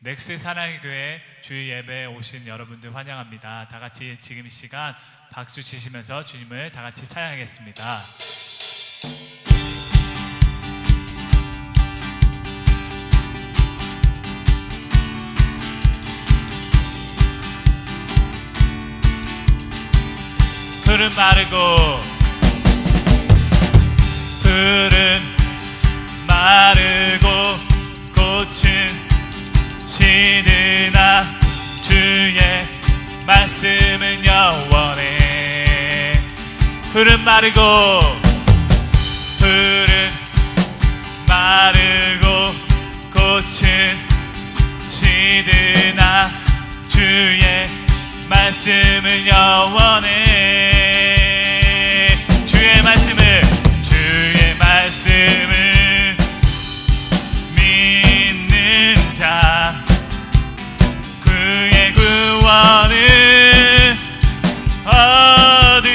넥스 사랑의 교회 주일 예배에 오신 여러분들 환영합니다. 다 같이 지금 이 시간 박수 치시면서 주님을 다 같이 찬양하겠습니다. 푸른 마르고 꽃은 시드나 주의 말씀은 영원해. 푸른 마르고 꽃은 시드나 주의 말씀은 영원해. 주의 말씀을 믿는 자 그의 구원을 얻으리.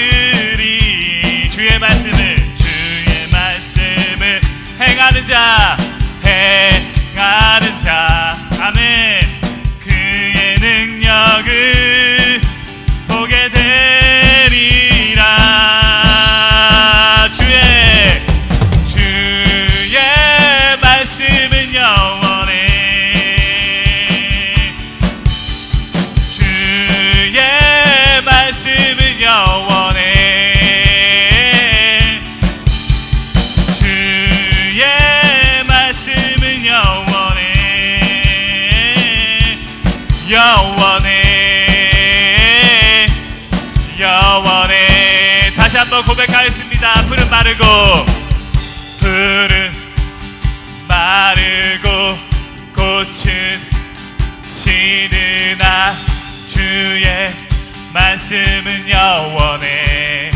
주의 말씀을 행하는 자 아멘. 그의 능력을 보게 되리라. 주의 말씀은 영원해. 주의 말씀은 영원해. 주의 말씀은 영원해. 다시 한번 고백하겠습니다. 푸른 마르고 꽃은 시드나 주의 말씀은 영원해.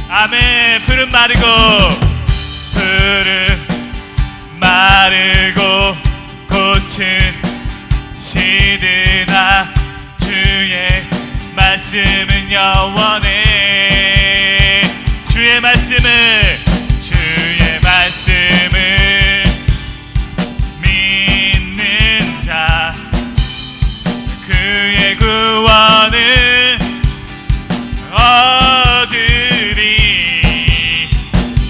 아멘. 푸른 마르고 꽃은 시드나 주의 말씀은 영원해. 주의 말씀을 믿는 자 그의 구원을 얻으리.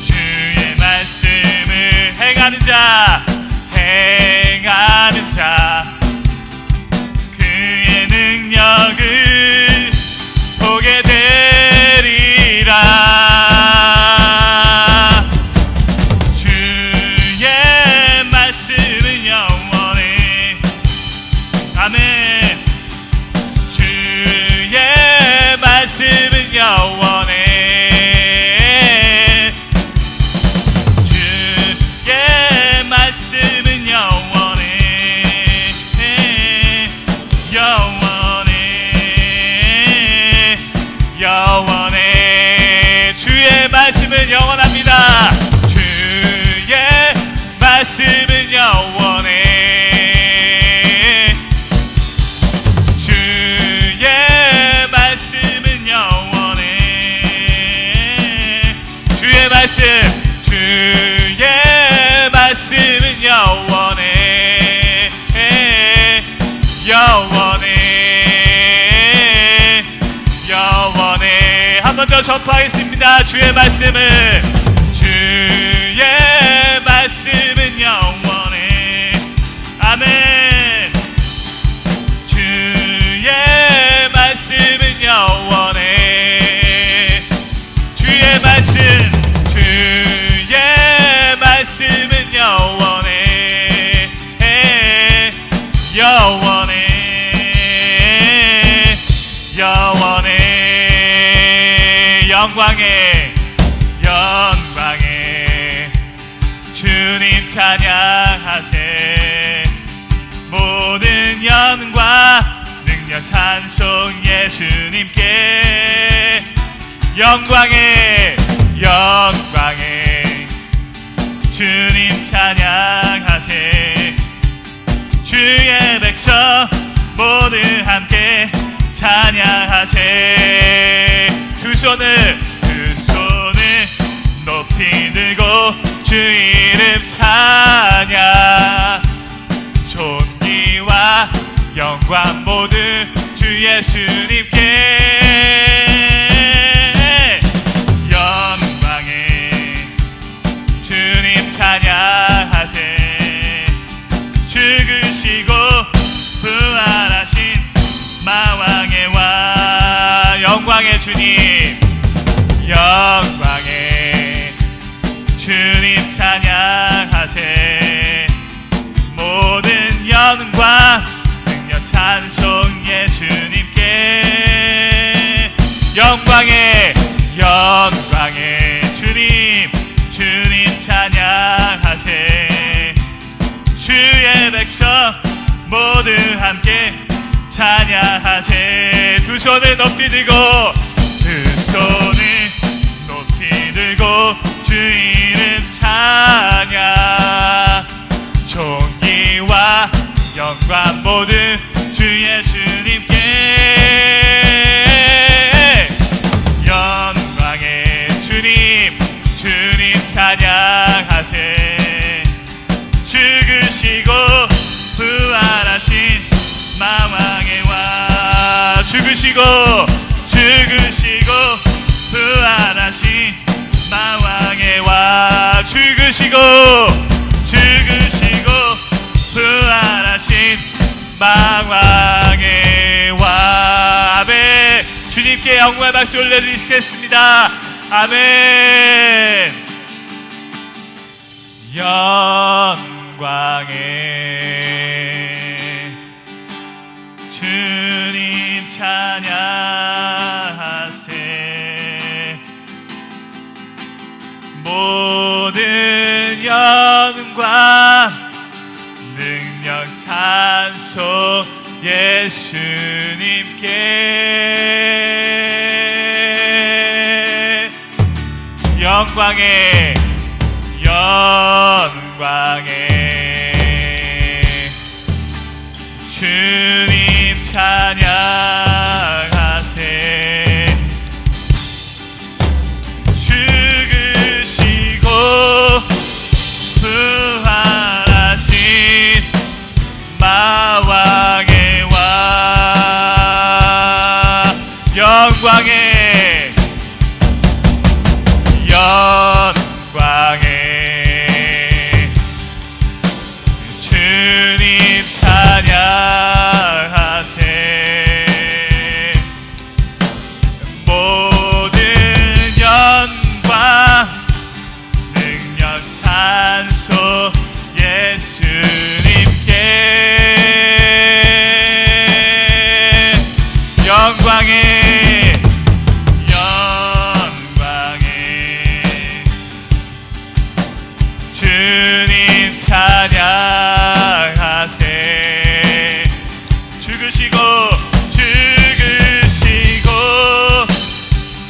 주의 말씀을 행하는 자 그의 능력을 보게 되리라. 주의 말씀은 영원해. 아멘. 주의 말씀은 영원해. 주의 말씀은 영원해. 주의 말씀은 영원합니다. 주의 말씀은 영원해. 주의 말씀은 영원해. 주의 말씀은 영원해. 영원해. 한 번 더 전파하겠습니다. 주의 말씀은 영원해. 아멘. 주의 말씀은 영원해. 주의 말씀은 영원해. 영원해. 영광에 주님 찬양하세. 모든 영광 능력 찬송 예수님께. 영광에 주님 찬양하세. 주의 백성 모두 함께 찬양하세. 두 손을 높이 들고 주 이름 찬양. 존귀와 영광 모두 주 예수님께 영광의 주님 찬양하세 죽으시고 부활하신 마왕의 왕 영광의 주님 영광의 주님 찬양하세 모든 영광 능력 찬송 예수님께 영광의 주님 찬양하세 주의 백성 모두 함께 찬양하세 두 손을 높이 들고 주 이름 찬양 존귀와 영광 모두 주 예수님께 영광의 주님 찬양하세 죽으시고 부활하신 마왕의 왕 죽으시고 부활하신 마왕의 왕 죽으시고 부활하신 마왕의 왕 아멘 주님께 영광의 박수 올려드리겠습니다 아멘 영광의 주님 찬양하세 모든 영광 능력 찬송 예수님께 영광의 주님 찬양하세 죽으시고 부활하신 마왕의 왕 영광의 주님 찬양하세 모든 영광 능력 찬송 예수님께 영광의 주님 찬양하세 죽으시고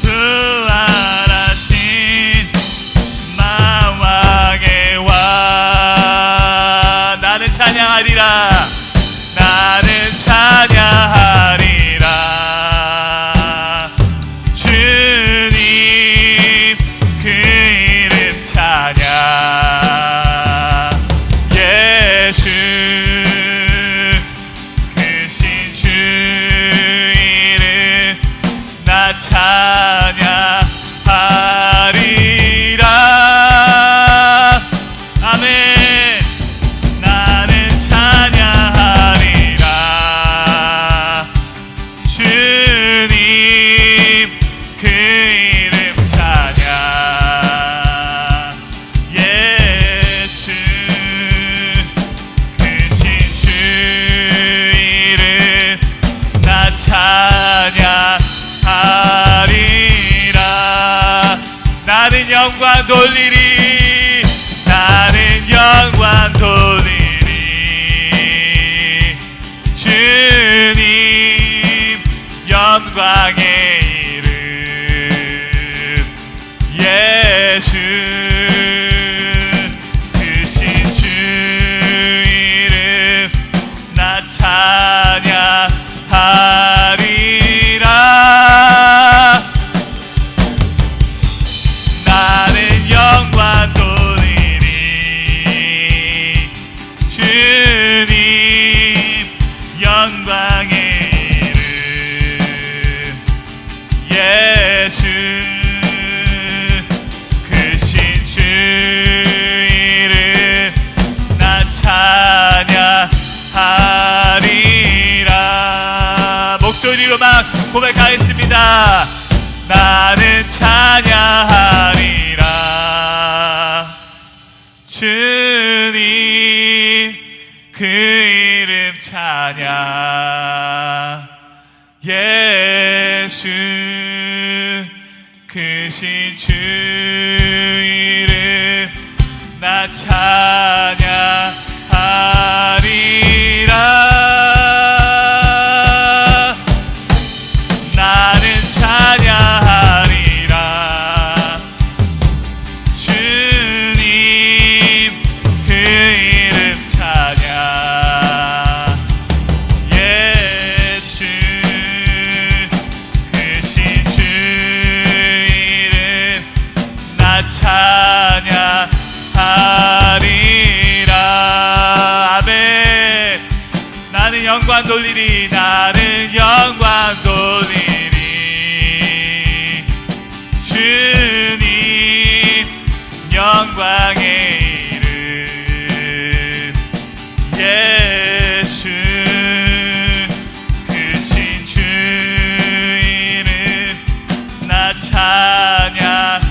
부활하신 마왕의 왕 나는 찬양하리라 주님 그 이름 찬양 예수 크신 주 이름 나 찬양하리라 아멘 나는 찬양하리라 주님 그 이름 찬양 예수 크신 주 이름 나 찬양하리라 나는 영광 돌리리 나는 영광 돌리리 주님 영광의 이름 예수 크신 주 이름 나 찬양하리라 나는 영광 돌리리 주님 영광 주님 그 이름 찬양. 예수 크신 주 이름 나 찬양하리라. 나는 찬양하리라. 주님 그 이름 찬양. 예수 크신 주 이름 나 찬양하리라. 아멘. 나는 영광 돌리리. 나는 영광 돌리리. 주님 영광의 이름. 예수 크신 주 이름 나 찬양하리라.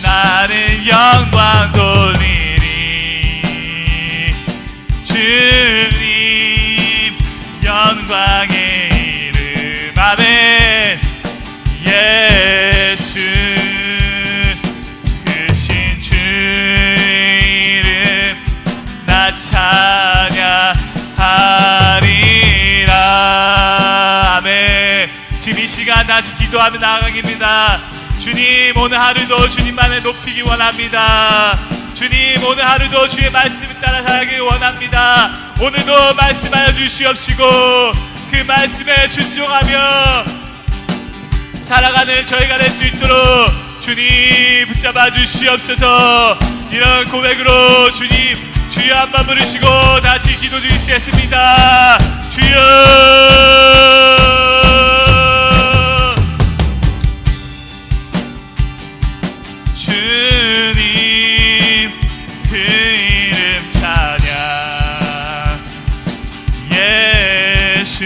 나는 영광 돌리리. 주님 영광의 이름. 아멘. 예수 크신 주 이름 나 찬양하리라. 아멘. 지금 이 시간 다시 기도하며 나아가기입니다. 주님 오늘 하루도 주님만을 높이기 원합니다. 주님 오늘 하루도 주의 말씀을 따라 살기 원합니다. 오늘도 말씀하여 주시옵시고 그 말씀에 순종하며 살아가는 저희가 될 수 있도록 주님 붙잡아 주시옵소서. 이런 고백으로 주님 주여 한번 부르시고 다시 기도 드리시겠습니다. 주여. 주님 그 이름 찬양. 예수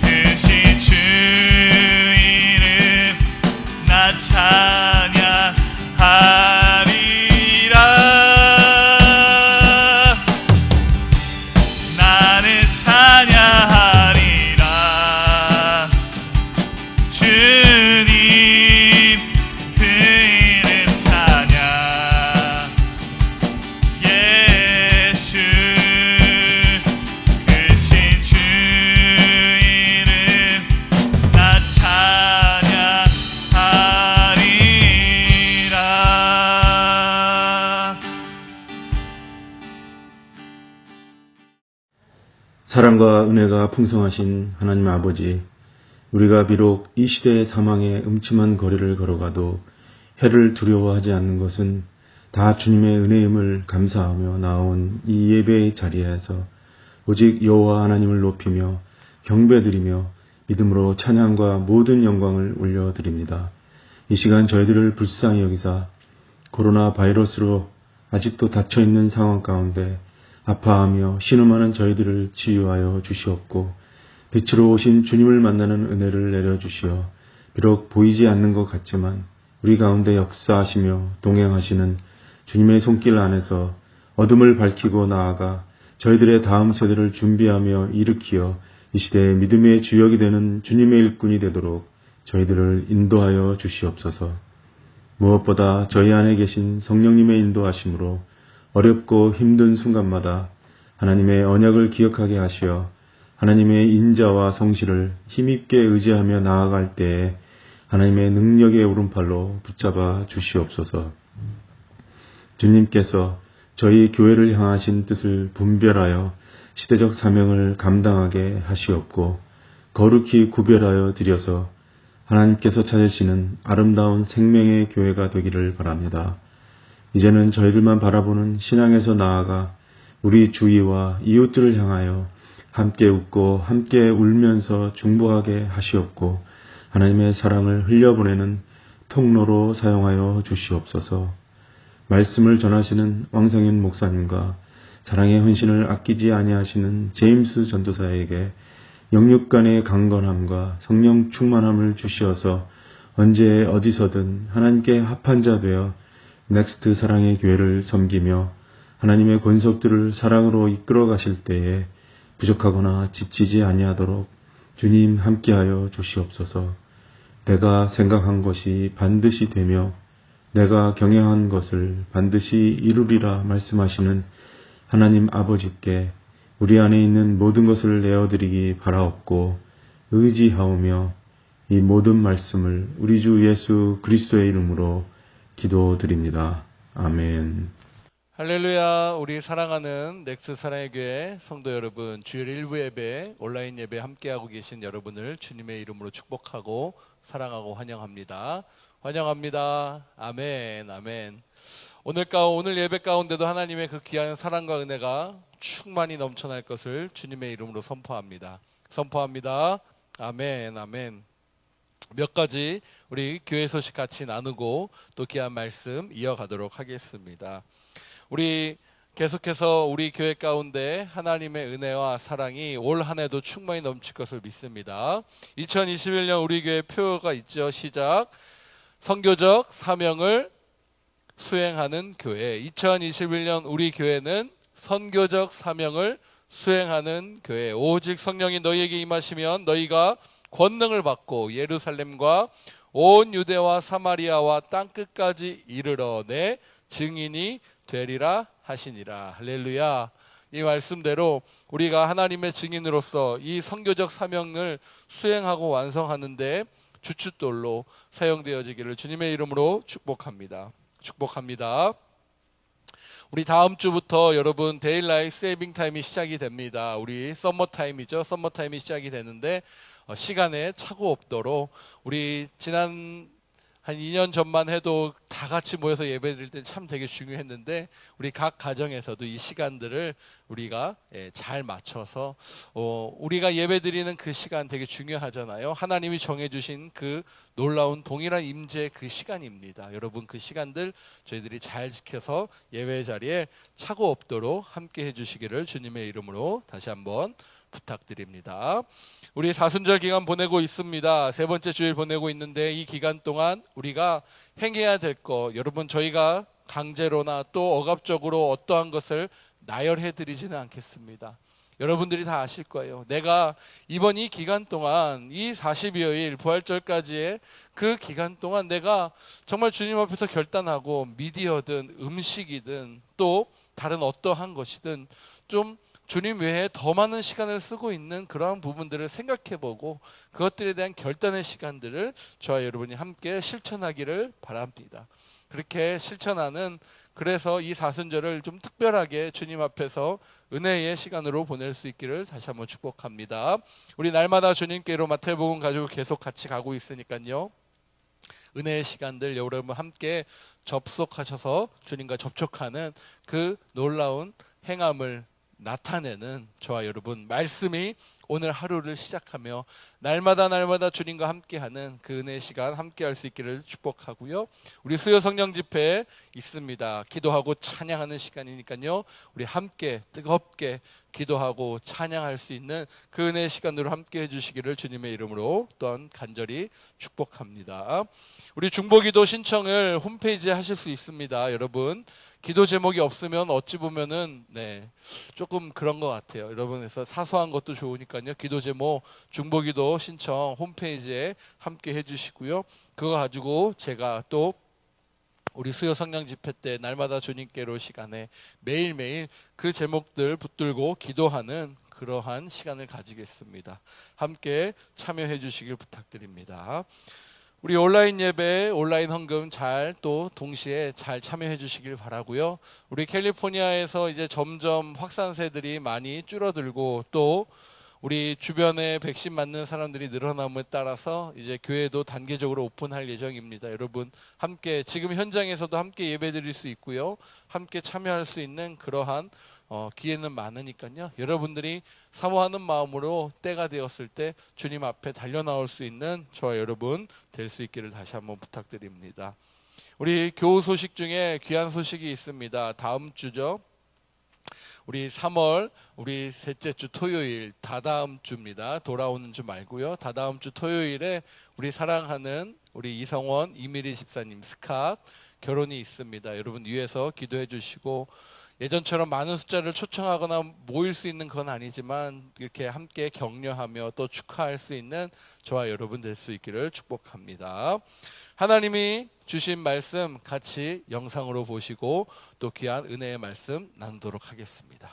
크신 주 이름 나 찬양하리라. 나는 찬양하리라. 주님 그 이름 찬양. 예수 크신 주 이름 나 찬양하리라. 사랑과 은혜가 풍성하신 하나님 아버지, 우리가 비록 이 시대의 사망의 음침한 거리를 걸어가도 해를 두려워하지 않는 것은 다 주님의 은혜임을 감사하며 나온 이 예배의 자리에서 오직 여호와 하나님을 높이며 경배드리며 믿음으로 찬양과 모든 영광을 올려드립니다. 이 시간 저희들을 불쌍히 여기사 코로나 바이러스로 아직도 닫혀있는 상황 가운데 아파하며 신음하는 저희들을 치유하여 주시옵고 빛으로 오신 주님을 만나는 은혜를 내려주시어 비록 보이지 않는 것 같지만 우리 가운데 역사하시며 동행하시는 주님의 손길 안에서 어둠을 밝히고 나아가 저희들의 다음 세대를 준비하며 일으키어 이 시대의 믿음의 주역이 되는 주님의 일꾼이 되도록 저희들을 인도하여 주시옵소서. 무엇보다 저희 안에 계신 성령님의 인도하심으로 어렵고 힘든 순간마다 하나님의 언약을 기억하게 하시어 하나님의 인자와 성실을 힘있게 의지하며 나아갈 때에 하나님의 능력의 오른팔로 붙잡아 주시옵소서. 주님께서 저희 교회를 향하신 뜻을 분별하여 시대적 사명을 감당하게 하시옵고 거룩히 구별하여 드려서 하나님께서 찾으시는 아름다운 생명의 교회가 되기를 바랍니다. 이제는 저희들만 바라보는 신앙에서 나아가 우리 주위와 이웃들을 향하여 함께 웃고 함께 울면서 중보하게 하시옵고 하나님의 사랑을 흘려보내는 통로로 사용하여 주시옵소서. 말씀을 전하시는 왕성현 목사님과 사랑의 헌신을 아끼지 아니하시는 제임스 전도사에게 영육 간의 강건함과 성령 충만함을 주시어서 언제 어디서든 하나님께 합한 자 되어 넥스트 사랑의 교회를 섬기며 하나님의 권속들을 사랑으로 이끌어 가실 때에 부족하거나 지치지 아니하도록 주님 함께하여 주시옵소서. 내가 생각한 것이 반드시 되며 내가 경영한 것을 반드시 이루리라 말씀하시는 하나님 아버지께 우리 안에 있는 모든 것을 내어드리기 바라옵고 의지하오며 이 모든 말씀을 우리 주 예수 그리스도의 이름으로 기도드립니다. 아멘. 할렐루야. 우리 사랑하는 넥스 사랑의 교회 성도 여러분, 주일 일부 예배, 온라인 예배 함께하고 계신 여러분을 주님의 이름으로 축복하고 사랑하고 환영합니다. 환영합니다. 아멘. 아멘. 오늘 예배 가운데도 하나님의 그 귀한 사랑과 은혜가 충만히 넘쳐날 것을 주님의 이름으로 선포합니다. 선포합니다. 아멘. 아멘. 몇 가지 우리 교회 소식 같이 나누고 또 귀한 말씀 이어가도록 하겠습니다. 우리 계속해서 우리 교회 가운데 하나님의 은혜와 사랑이 올 한 해도 충만히 넘칠 것을 믿습니다. 2021년 우리 교회 표어가 있죠. 시작. 선교적 사명을 수행하는 교회. 2021년 우리 교회는 선교적 사명을 수행하는 교회. 오직 성령이 너희에게 임하시면 너희가 권능을 받고 예루살렘과 온 유대와 사마리아와 땅끝까지 이르러 내 증인이 되리라 하시니라. 할렐루야. 이 말씀대로 우리가 하나님의 증인으로서 이 선교적 사명을 수행하고 완성하는데 주춧돌로 사용되어지기를 주님의 이름으로 축복합니다. 축복합니다. 우리 다음 주부터 여러분 데일라이트 세이빙 타임이 시작이 됩니다. 우리 썸머 타임이죠. 썸머 타임이 시작이 되는데 시간에 착오 없도록 우리 지난 한 2년 전만 해도 다 같이 모여서 예배 드릴 때 참 되게 중요했는데 우리 각 가정에서도 이 시간들을 우리가 잘 맞춰서 우리가 예배 드리는 그 시간 되게 중요하잖아요. 하나님이 정해주신 그 놀라운 동일한 임재 그 시간입니다. 여러분 그 시간들 저희들이 잘 지켜서 예배 자리에 착오 없도록 함께 해주시기를 주님의 이름으로 다시 한번 부탁드립니다. 우리 사순절 기간 보내고 있습니다. 세 번째 주일 보내고 있는데 이 기간 동안 우리가 행해야 될 거, 여러분 저희가 강제로나 또 억압적으로 어떠한 것을 나열해 드리지는 않겠습니다. 여러분들이 다 아실 거예요. 내가 이번 이 기간 동안 이 40여일 부활절까지의 그 기간 동안 내가 정말 주님 앞에서 결단하고 미디어든 음식이든 또 다른 어떠한 것이든 좀 주님 외에 더 많은 시간을 쓰고 있는 그러한 부분들을 생각해보고 그것들에 대한 결단의 시간들을 저와 여러분이 함께 실천하기를 바랍니다. 그렇게 실천하는, 그래서 이 사순절을 좀 특별하게 주님 앞에서 은혜의 시간으로 보낼 수 있기를 다시 한번 축복합니다. 우리 날마다 주님께로 마태복음 가지고 계속 같이 가고 있으니까요. 은혜의 시간들 여러분 함께 접속하셔서 주님과 접촉하는 그 놀라운 행함을 나타내는 저와 여러분 말씀이 오늘 하루를 시작하며 날마다 주님과 함께하는 그 은혜의 시간 함께할 수 있기를 축복하고요. 우리 수요 성령 집회 있습니다. 기도하고 찬양하는 시간이니까요. 우리 함께 뜨겁게 기도하고 찬양할 수 있는 그 은혜의 시간으로 함께 해주시기를 주님의 이름으로 또한 간절히 축복합니다. 우리 중보기도 신청을 홈페이지에 하실 수 있습니다. 여러분 기도 제목이 없으면 어찌 보면은 조금 그런 것 같아요. 여러분에서 사소한 것도 좋으니까요. 기도 제목 중보기도 신청 홈페이지에 함께 해주시고요. 그거 가지고 제가 또 우리 수요 성령 집회 때 날마다 주님께로 시간에 매일매일 그 제목들 붙들고 기도하는 그러한 시간을 가지겠습니다. 함께 참여해 주시길 부탁드립니다. 우리 온라인 예배, 온라인 헌금 잘 또 동시에 잘 참여해 주시길 바라고요. 우리 캘리포니아에서 이제 점점 확산세들이 많이 줄어들고 또 우리 주변에 백신 맞는 사람들이 늘어남에 따라서 이제 교회도 단계적으로 오픈할 예정입니다. 여러분 함께 지금 현장에서도 함께 예배드릴 수 있고요. 함께 참여할 수 있는 그러한 기회는 많으니까요. 여러분들이 사모하는 마음으로 때가 되었을 때 주님 앞에 달려나올 수 있는 저와 여러분 될 수 있기를 다시 한번 부탁드립니다. 우리 교우 소식 중에 귀한 소식이 있습니다. 다음 주죠. 우리 3월 우리 셋째 주 토요일 다다음 주입니다. 돌아오는 주 말고요. 다다음 주 토요일에 우리 사랑하는 우리 이성원 이미리 집사님 스캇 결혼이 있습니다. 여러분 위에서 기도해 주시고, 예전처럼 많은 숫자를 초청하거나 모일 수 있는 건 아니지만 이렇게 함께 격려하며 또 축하할 수 있는 저와 여러분 될 수 있기를 축복합니다. 하나님이 주신 말씀 같이 영상으로 보시고 또 귀한 은혜의 말씀 나누도록 하겠습니다.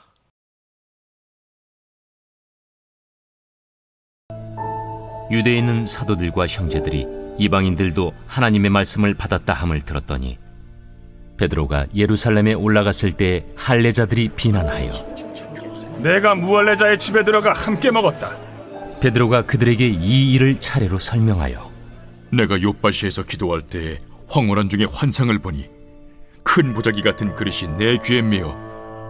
유대에 있는 사도들과 형제들이 이방인들도 하나님의 말씀을 받았다 함을 들었더니 베드로가 예루살렘에 올라갔을 때 할례자들이 비난하여 내가 무할례자의 집에 들어가 함께 먹었다. 베드로가 그들에게 이 일을 차례로 설명하여 내가 요바시에서 기도할 때에 황홀한 중에 환상을 보니 큰 보자기 같은 그릇이 내 귀에 메어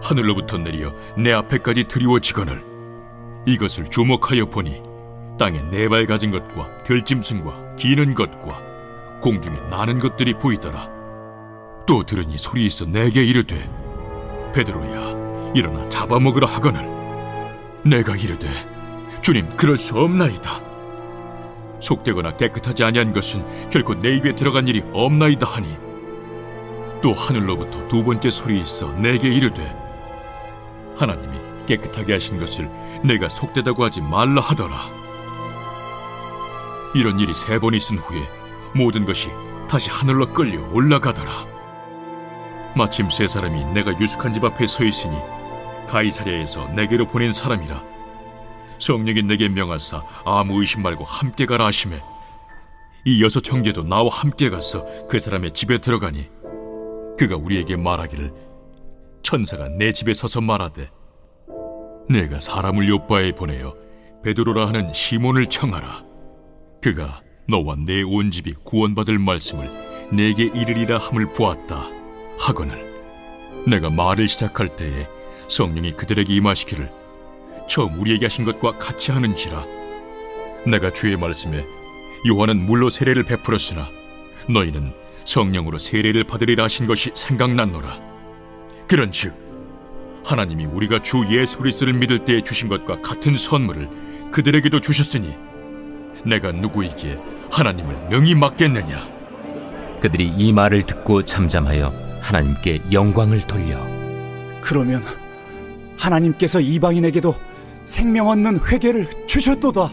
하늘로부터 내려 내 앞에까지 드리워지거늘 이것을 주목하여 보니 땅에 네 발 가진 것과 들짐승과 기는 것과 공중에 나는 것들이 보이더라. 또 들으니 소리 있어 내게 이르되 베드로야 일어나 잡아먹으라 하거늘 내가 이르되 주님 그럴 수 없나이다. 속되거나 깨끗하지 아니한 것은 결코 내 입에 들어간 일이 없나이다 하니 또 하늘로부터 두 번째 소리 있어 내게 이르되 하나님이 깨끗하게 하신 것을 내가 속되다고 하지 말라 하더라. 이런 일이 세 번 있은 후에 모든 것이 다시 하늘로 끌려 올라가더라. 마침 세 사람이 내가 유숙한 집 앞에 서 있으니 가이사랴에서 내게로 보낸 사람이라. 성령이 내게 명하사 아무 의심 말고 함께 가라 하시매 이 여섯 형제도 나와 함께 가서 그 사람의 집에 들어가니 그가 우리에게 말하기를 천사가 내 집에 서서 말하되 내가 사람을 요바에 보내어 베드로라 하는 시몬을 청하라. 그가 너와 내 온 집이 구원받을 말씀을 내게 이르리라 함을 보았다 하거늘 내가 말을 시작할 때에 성령이 그들에게 임하시기를 처음 우리에게 하신 것과 같이 하는지라. 내가 주의 말씀에 요한은 물로 세례를 베풀었으나 너희는 성령으로 세례를 받으리라 하신 것이 생각났노라. 그런즉 하나님이 우리가 주 예수 그리스도를 믿을 때에 주신 것과 같은 선물을 그들에게도 주셨으니 내가 누구이기에 하나님을 명히 맡겠느냐. 그들이 이 말을 듣고 잠잠하여 하나님께 영광을 돌려 그러면 하나님께서 이방인에게도 생명 얻는 회개를 주셨도다.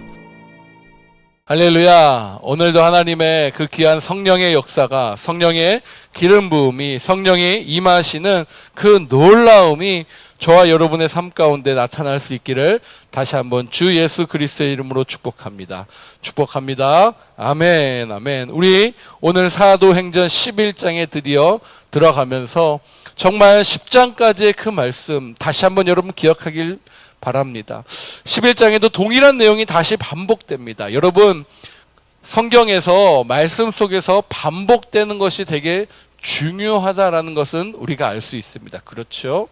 할렐루야. 오늘도 하나님의 그 귀한 성령의 역사가, 성령의 기름 부음이, 성령이 임하시는 그 놀라움이 저와 여러분의 삶 가운데 나타날 수 있기를 다시 한번 주 예수 그리스도의 이름으로 축복합니다. 축복합니다. 아멘, 아멘. 우리 오늘 사도행전 11장에 드디어 들어가면서 정말 10장까지의 그 말씀 다시 한번 여러분 기억하길 바랍니다. 11장에도 동일한 내용이 다시 반복됩니다. 여러분, 성경에서 말씀 속에서 반복되는 것이 되게 중요하다라는 것은 우리가 알 수 있습니다. 그렇죠?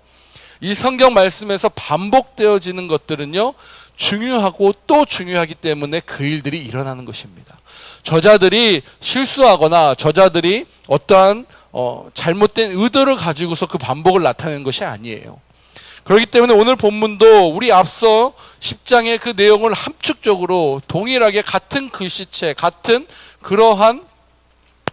이 성경 말씀에서 반복되어지는 것들은요, 중요하고 또 중요하기 때문에 그 일들이 일어나는 것입니다. 저자들이 실수하거나 저자들이 어떠한 잘못된 의도를 가지고서 그 반복을 나타내는 것이 아니에요. 그렇기 때문에 오늘 본문도 우리 앞서 10장의 그 내용을 함축적으로 동일하게 같은 글씨체, 같은 그러한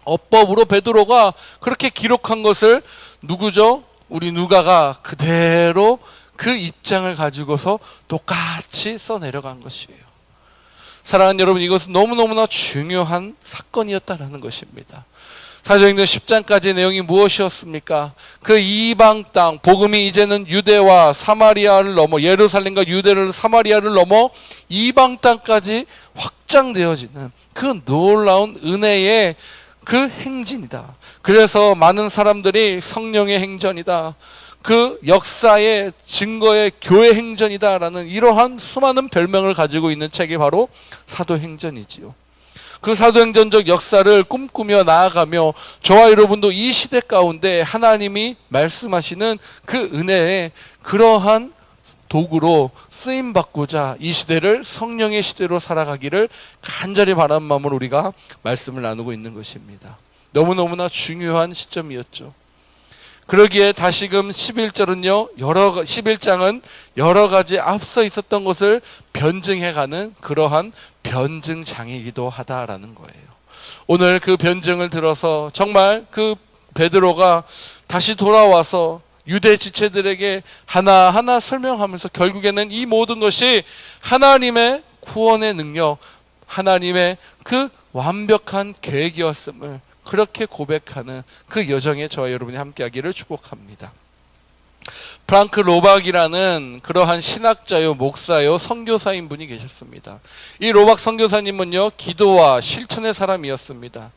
어법으로 베드로가 그렇게 기록한 것을 누구죠? 우리 누가가 그대로 그 입장을 가지고서 똑같이 써내려간 것이에요. 사랑하는 여러분, 이것은 너무너무나 중요한 사건이었다라는 것입니다. 사도행전 10장까지의 내용이 무엇이었습니까? 그 이방 땅, 복음이 이제는 유대와 사마리아를 넘어, 예루살렘과 유대를 사마리아를 넘어 이방 땅까지 확장되어지는 그 놀라운 은혜의 그 행진이다. 그래서 많은 사람들이 성령의 행전이다, 그 역사의 증거의 교회 행전이다라는 이러한 수많은 별명을 가지고 있는 책이 바로 사도행전이지요. 그 사도행전적 역사를 꿈꾸며 나아가며 저와 여러분도 이 시대 가운데 하나님이 말씀하시는 그 은혜의 그러한 도구로 쓰임받고자 이 시대를 성령의 시대로 살아가기를 간절히 바라는 마음으로 우리가 말씀을 나누고 있는 것입니다. 너무너무나 중요한 시점이었죠. 그러기에 다시금 11절은요, 11장은 여러 가지 앞서 있었던 것을 변증해가는 그러한 변증장이기도 하다라는 거예요. 오늘 그 변증을 들어서 정말 그 베드로가 다시 돌아와서 유대 지체들에게 하나하나 설명하면서 결국에는 이 모든 것이 하나님의 구원의 능력, 하나님의 그 완벽한 계획이었음을 그렇게 고백하는 그 여정에 저와 여러분이 함께하기를 축복합니다. 프랑크 로박이라는 그러한 신학자요, 목사요, 선교사인 분이 계셨습니다. 이 로박 선교사님은요, 기도와 실천의 사람이었습니다.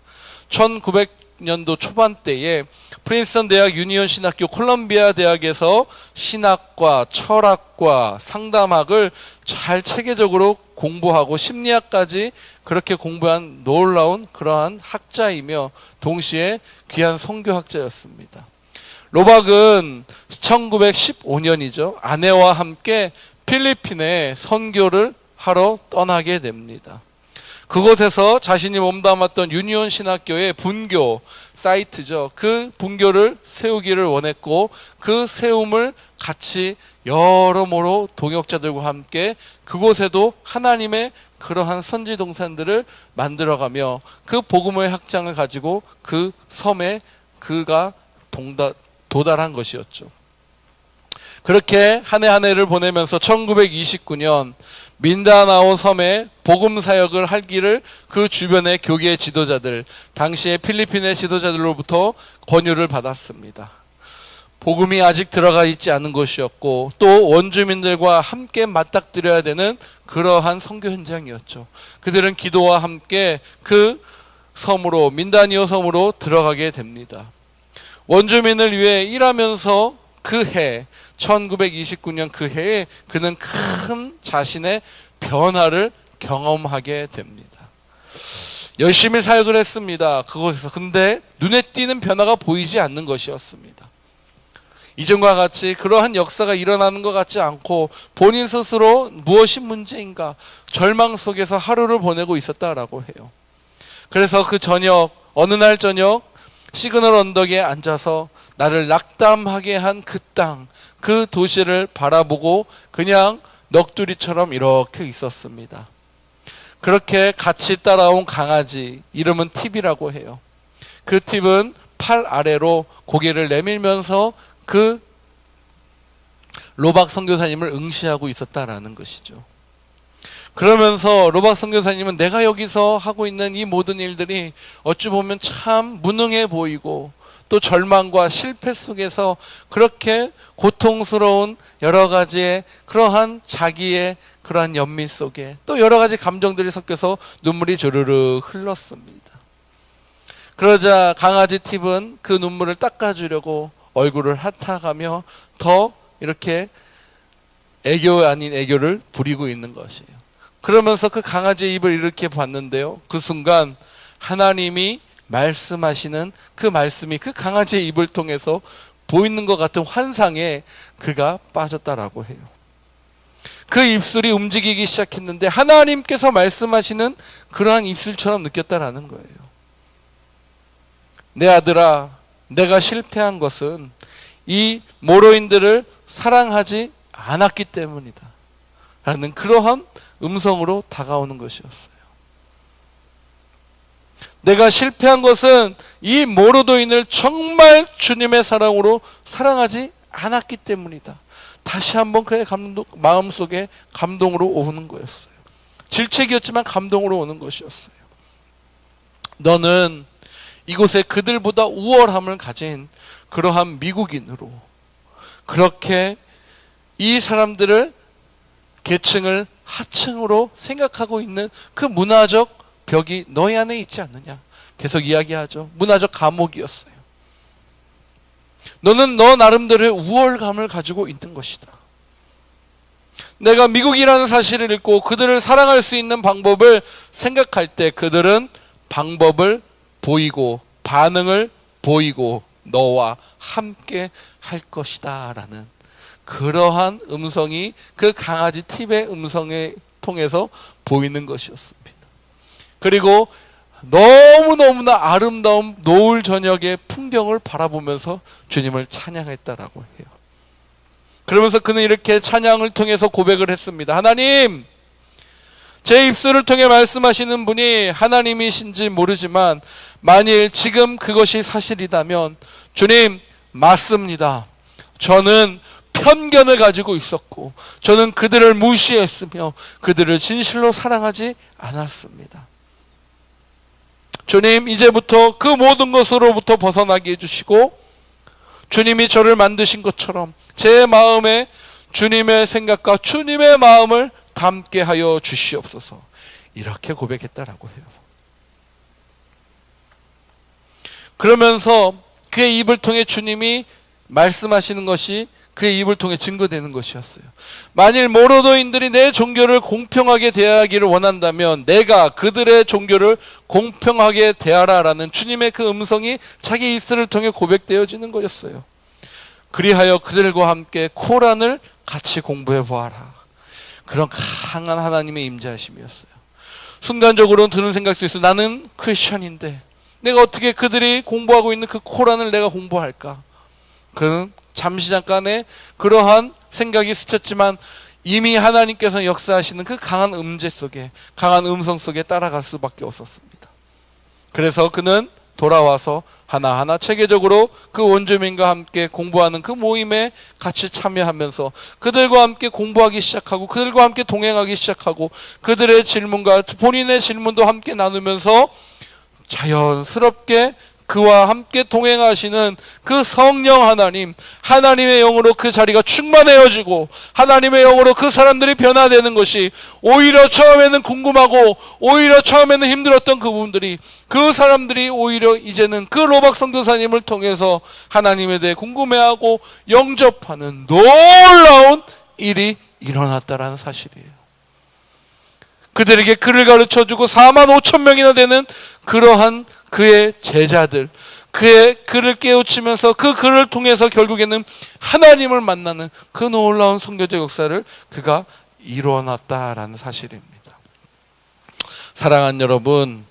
1900년도 초반대에 프린스턴 대학, 유니온 신학교, 콜롬비아 대학에서 신학과 철학과 상담학을 잘 체계적으로 공부하고 심리학까지 그렇게 공부한 놀라운 그러한 학자이며 동시에 귀한 선교학자였습니다. 로박은 1915년이죠. 아내와 함께 필리핀에 선교를 하러 떠나게 됩니다. 그곳에서 자신이 몸담았던 유니온 신학교의 분교 사이트죠. 그 분교를 세우기를 원했고 그 세움을 같이 여러모로 동역자들과 함께 그곳에도 하나님의 그러한 선지 동산들을 만들어가며 그 복음의 확장을 가지고 그 섬에 그가 도달한 것이었죠. 그렇게 한 해 한 해를 보내면서 1929년 민다나오 섬에 복음 사역을 하기를 그 주변의 교계 지도자들, 당시의 필리핀의 지도자들로부터 권유를 받았습니다. 복음이 아직 들어가 있지 않은 곳이었고 또 원주민들과 함께 맞닥뜨려야 되는 그러한 선교 현장이었죠. 그들은 기도와 함께 그 섬으로, 민다니오 섬으로 들어가게 됩니다. 원주민을 위해 일하면서 그 해 1929년 그 해에 그는 큰 자신의 변화를 경험하게 됩니다. 열심히 사역을 했습니다. 그곳에서. 근데 눈에 띄는 변화가 보이지 않는 것이었습니다. 이전과 같이 그러한 역사가 일어나는 것 같지 않고 본인 스스로 무엇이 문제인가 절망 속에서 하루를 보내고 있었다라고 해요. 그래서 그 저녁, 어느 날 저녁 시그널 언덕에 앉아서 나를 낙담하게 한 그 땅, 그 도시를 바라보고 그냥 넋두리처럼 이렇게 있었습니다. 그렇게 같이 따라온 강아지, 이름은 팁이라고 해요. 그 팁은 팔 아래로 고개를 내밀면서 그 로박 선교사님을 응시하고 있었다라는 것이죠. 그러면서 로박 선교사님은 내가 여기서 하고 있는 이 모든 일들이 어찌 보면 참 무능해 보이고 또 절망과 실패 속에서 그렇게 고통스러운 여러 가지의 그러한 자기의 그러한 연민 속에 또 여러 가지 감정들이 섞여서 눈물이 주르르 흘렀습니다. 그러자 강아지 팁은 그 눈물을 닦아주려고 얼굴을 핫하가며 더 이렇게 애교 아닌 애교를 부리고 있는 것이에요. 그러면서 그 강아지의 입을 이렇게 봤는데요. 그 순간 하나님이 말씀하시는 그 말씀이 그 강아지의 입을 통해서 보이는 것 같은 환상에 그가 빠졌다라고 해요. 그 입술이 움직이기 시작했는데 하나님께서 말씀하시는 그러한 입술처럼 느꼈다라는 거예요. 내 아들아, 내가 실패한 것은 이 모로인들을 사랑하지 않았기 때문이다 라는 그러한 음성으로 다가오는 것이었어요. 내가 실패한 것은 이 모로도인을 정말 주님의 사랑으로 사랑하지 않았기 때문이다. 다시 한번 그의 마음속에 감동으로 오는 거였어요. 질책이었지만 감동으로 오는 것이었어요. 너는 이곳에 그들보다 우월함을 가진 그러한 미국인으로 그렇게 이 사람들을 계층을 하층으로 생각하고 있는 그 문화적 벽이 너희 안에 있지 않느냐. 계속 이야기하죠. 문화적 감옥이었어요. 너는 너 나름대로의 우월감을 가지고 있는 것이다. 내가 미국이라는 사실을 읽고 그들을 사랑할 수 있는 방법을 생각할 때 그들은 방법을 보이고 반응을 보이고 너와 함께 할 것이다 라는 그러한 음성이 그 강아지 팁의 음성에 통해서 보이는 것이었습니다. 그리고 너무너무나 아름다운 노을 저녁의 풍경을 바라보면서 주님을 찬양했다라고 해요. 그러면서 그는 이렇게 찬양을 통해서 고백을 했습니다. 하나님, 제 입술을 통해 말씀하시는 분이 하나님이신지 모르지만 만일 지금 그것이 사실이라면 주님, 맞습니다. 저는 편견을 가지고 있었고 저는 그들을 무시했으며 그들을 진실로 사랑하지 않았습니다. 주님, 이제부터 그 모든 것으로부터 벗어나게 해주시고 주님이 저를 만드신 것처럼 제 마음에 주님의 생각과 주님의 마음을 담게 하여 주시옵소서. 이렇게 고백했다라고 해요. 그러면서 그의 입을 통해 주님이 말씀하시는 것이 그의 입을 통해 증거되는 것이었어요. 만일 모로도인들이 내 종교를 공평하게 대하기를 원한다면 내가 그들의 종교를 공평하게 대하라라는 주님의 그 음성이 자기 입술을 통해 고백되어지는 거였어요. 그리하여 그들과 함께 코란을 같이 공부해 보아라. 그런 강한 하나님의 임재하심이었어요. 순간적으로는 드는 생각도 있어요. 나는 크리스천인데 내가 어떻게 그들이 공부하고 있는 그 코란을 내가 공부할까? 그는 잠시 잠깐의 그러한 생각이 스쳤지만 이미 하나님께서 역사하시는 그 강한 음재 속에, 강한 음성 속에 따라갈 수밖에 없었습니다. 그래서 그는 돌아와서 하나하나 체계적으로 그 원주민과 함께 공부하는 그 모임에 같이 참여하면서 그들과 함께 공부하기 시작하고 그들과 함께 동행하기 시작하고 그들의 질문과 본인의 질문도 함께 나누면서 자연스럽게 그와 함께 동행하시는 그 성령 하나님, 하나님의 영으로 그 자리가 충만해지고 하나님의 영으로 그 사람들이 변화되는 것이 오히려 처음에는 궁금하고 오히려 처음에는 힘들었던 그 부분들이 그 사람들이 오히려 이제는 그 로박 선교사님을 통해서 하나님에 대해 궁금해하고 영접하는 놀라운 일이 일어났다라는 사실이에요. 그들에게 글을 가르쳐주고 4만 5천 명이나 되는 그러한 그의 제자들, 그의 글을 깨우치면서 그 글을 통해서 결국에는 하나님을 만나는 그 놀라운 선교적 역사를 그가 이루어놨다라는 사실입니다. 사랑하는 여러분,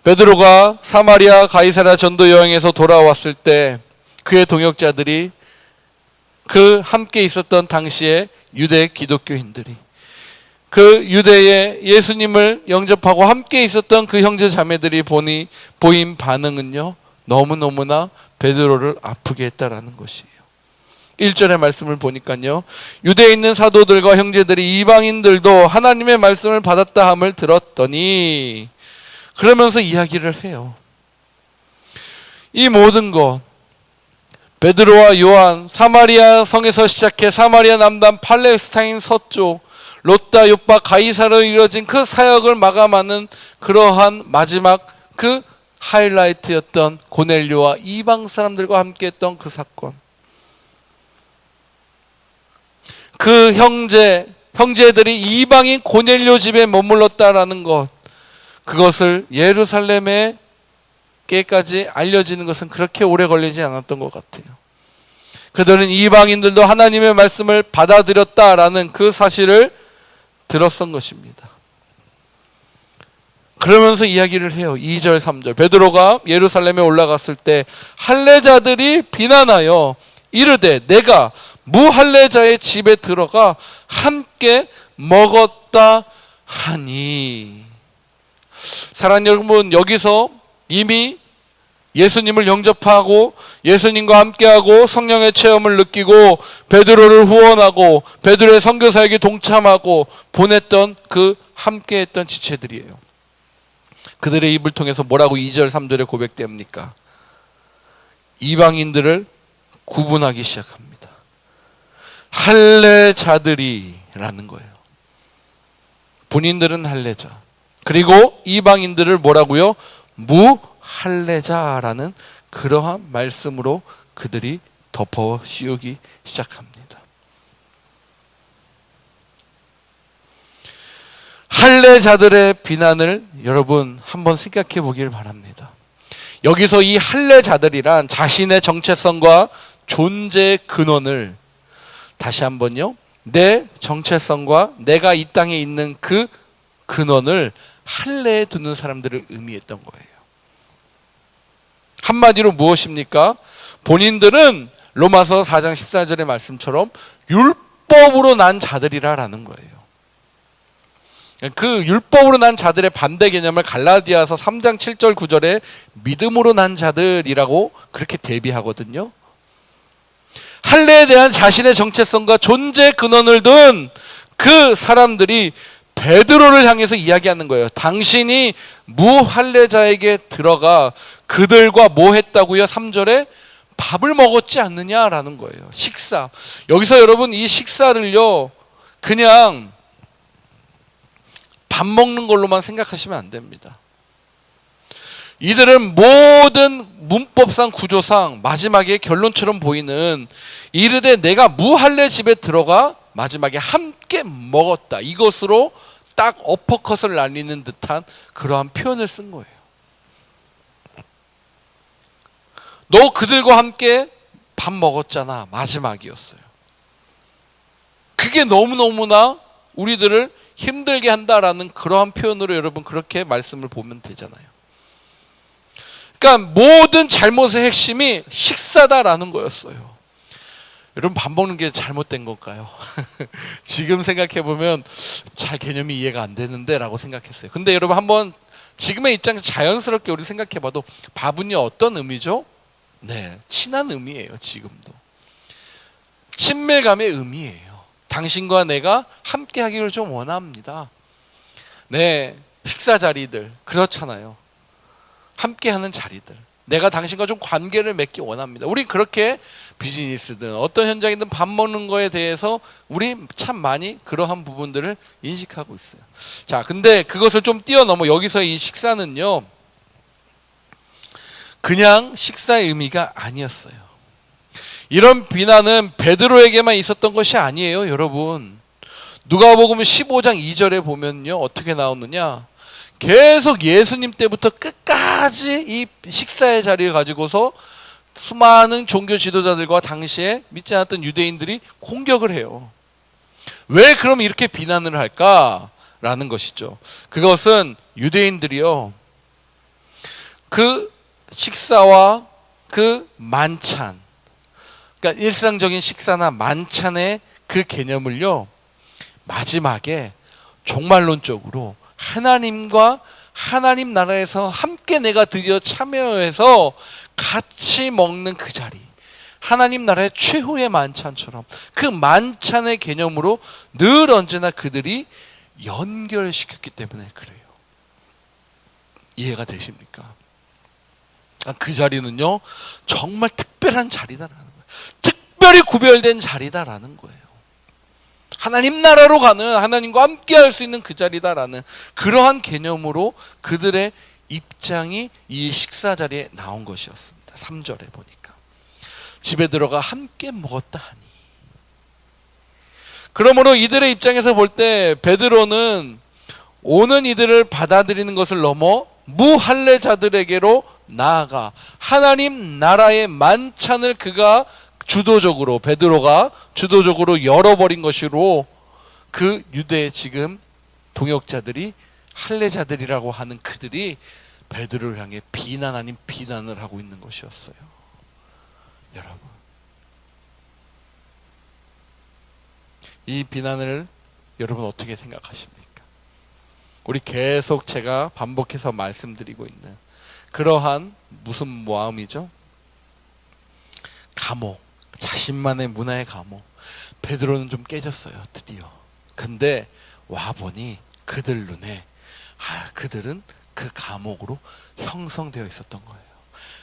베드로가 사마리아 가이사랴 전도 여행에서 돌아왔을 때 그의 동역자들이 그 함께 있었던 당시의 유대 기독교인들이 그 유대의 예수님을 영접하고 함께 있었던 그 형제 자매들이 보인 반응은요, 너무너무나 베드로를 아프게 했다라는 것이에요. 1절의 말씀을 보니까요, 유대에 있는 사도들과 형제들이 이방인들도 하나님의 말씀을 받았다 함을 들었더니, 그러면서 이야기를 해요. 이 모든 것, 베드로와 요한, 사마리아 성에서 시작해 사마리아 남단 팔레스타인 서쪽, 롯다, 요빠, 가이사로 이루어진 그 사역을 마감하는 그러한 마지막 그 하이라이트였던 고넬료와 이방 사람들과 함께 했던 그 사건. 그 형제들이 이방인 고넬료 집에 머물렀다라는 것, 그것을 예루살렘에까지 알려지는 것은 그렇게 오래 걸리지 않았던 것 같아요. 그들은 이방인들도 하나님의 말씀을 받아들였다라는 그 사실을 들었던 것입니다. 그러면서 이야기를 해요. 2절 3절 베드로가 예루살렘에 올라갔을 때 할례자들이 비난하여 이르되 내가 무할례자의 집에 들어가 함께 먹었다 하니. 사랑하는 여러분, 여기서 이미 예수님을 영접하고 예수님과 함께하고 성령의 체험을 느끼고 베드로를 후원하고 베드로의 선교사에게 동참하고 보냈던 그 함께했던 지체들이에요. 그들의 입을 통해서 뭐라고 2절 3절에 고백됩니까? 이방인들을 구분하기 시작합니다. 할례자들이라는 거예요. 본인들은 할례자, 그리고 이방인들을 뭐라고요? 무할례자라는 그러한 말씀으로 그들이 덮어 씌우기 시작합니다. 할례자들의 비난을 여러분 한번 생각해 보길 바랍니다. 여기서 이 할례자들이란 자신의 정체성과 존재의 근원을 다시 한번요, 내 정체성과 내가 이 땅에 있는 그 근원을 할례에 두는 사람들을 의미했던 거예요. 한마디로 무엇입니까? 본인들은 로마서 4장 14절의 말씀처럼 율법으로 난 자들이라라는 거예요. 그 율법으로 난 자들의 반대 개념을 갈라디아서 3장 7절 9절에 믿음으로 난 자들이라고 그렇게 대비하거든요. 할례에 대한 자신의 정체성과 존재 근원을 둔 그 사람들이 베드로를 향해서 이야기하는 거예요. 당신이 무할례자에게 들어가 그들과 뭐 했다고요? 3절에 밥을 먹었지 않느냐라는 거예요. 식사. 여기서 여러분 이 식사를요 그냥 밥 먹는 걸로만 생각하시면 안 됩니다. 이들은 모든 문법상 구조상 마지막에 결론처럼 보이는 이르되 내가 무할례 집에 들어가 마지막에 함께 먹었다. 이것으로 딱 어퍼컷을 날리는 듯한 그러한 표현을 쓴 거예요. 너 그들과 함께 밥 먹었잖아. 마지막이었어요. 그게 너무너무나 우리들을 힘들게 한다라는 그러한 표현으로 여러분 그렇게 말씀을 보면 되잖아요. 그러니까 모든 잘못의 핵심이 식사다라는 거였어요. 여러분 밥 먹는 게 잘못된 걸까요? 지금 생각해보면 잘 개념이 이해가 안 되는데 라고 생각했어요. 근데 여러분 한번 지금의 입장에서 자연스럽게 우리 생각해봐도 밥은요 어떤 의미죠? 네, 친한 의미예요. 지금도 친밀감의 의미예요. 당신과 내가 함께 하기를 좀 원합니다. 네, 식사 자리들 그렇잖아요. 함께 하는 자리들. 내가 당신과 좀 관계를 맺기 원합니다. 우리 그렇게 비즈니스든 어떤 현장이든 밥 먹는 거에 대해서 우리 참 많이 그러한 부분들을 인식하고 있어요. 자, 근데 그것을 좀 뛰어넘어 여기서 이 식사는요 그냥 식사의 의미가 아니었어요. 이런 비난은 베드로에게만 있었던 것이 아니에요, 여러분. 누가복음 15장 2절에 보면요 어떻게 나오느냐? 계속 예수님 때부터 끝까지 이 식사의 자리를 가지고서 수많은 종교 지도자들과 당시에 믿지 않았던 유대인들이 공격을 해요. 왜 그럼 이렇게 비난을 할까라는 것이죠. 그것은 유대인들이요 그 식사와 그 만찬, 그러니까 일상적인 식사나 만찬의 그 개념을요 마지막에 종말론적으로 하나님과 하나님 나라에서 함께 내가 드디어 참여해서 같이 먹는 그 자리, 하나님 나라의 최후의 만찬처럼 그 만찬의 개념으로 늘 언제나 그들이 연결시켰기 때문에 그래요. 이해가 되십니까? 그 자리는요 정말 특별한 자리다라는 거예요. 특별히 구별된 자리다라는 거예요. 하나님 나라로 가는, 하나님과 함께 할 수 있는 그 자리다라는 그러한 개념으로 그들의 입장이 이 식사 자리에 나온 것이었습니다. 3절에 보니까 집에 들어가 함께 먹었다 하니. 그러므로 이들의 입장에서 볼 때 베드로는 오는 이들을 받아들이는 것을 넘어 무할례자들에게로 나아가 하나님 나라의 만찬을 그가 주도적으로, 베드로가 주도적으로 열어버린 것으로 그 유대의 지금 동역자들이, 할례자들이라고 하는 그들이 베드로를 향해 비난 아닌 비난을 하고 있는 것이었어요. 여러분, 이 비난을 여러분 어떻게 생각하십니까? 우리 계속 제가 반복해서 말씀드리고 있는 그러한 무슨 마음이죠? 감옥, 자신만의 문화의 감옥. 베드로는 좀 깨졌어요, 드디어. 근데 와보니 그들 눈에 그들은 그 감옥으로 형성되어 있었던 거예요.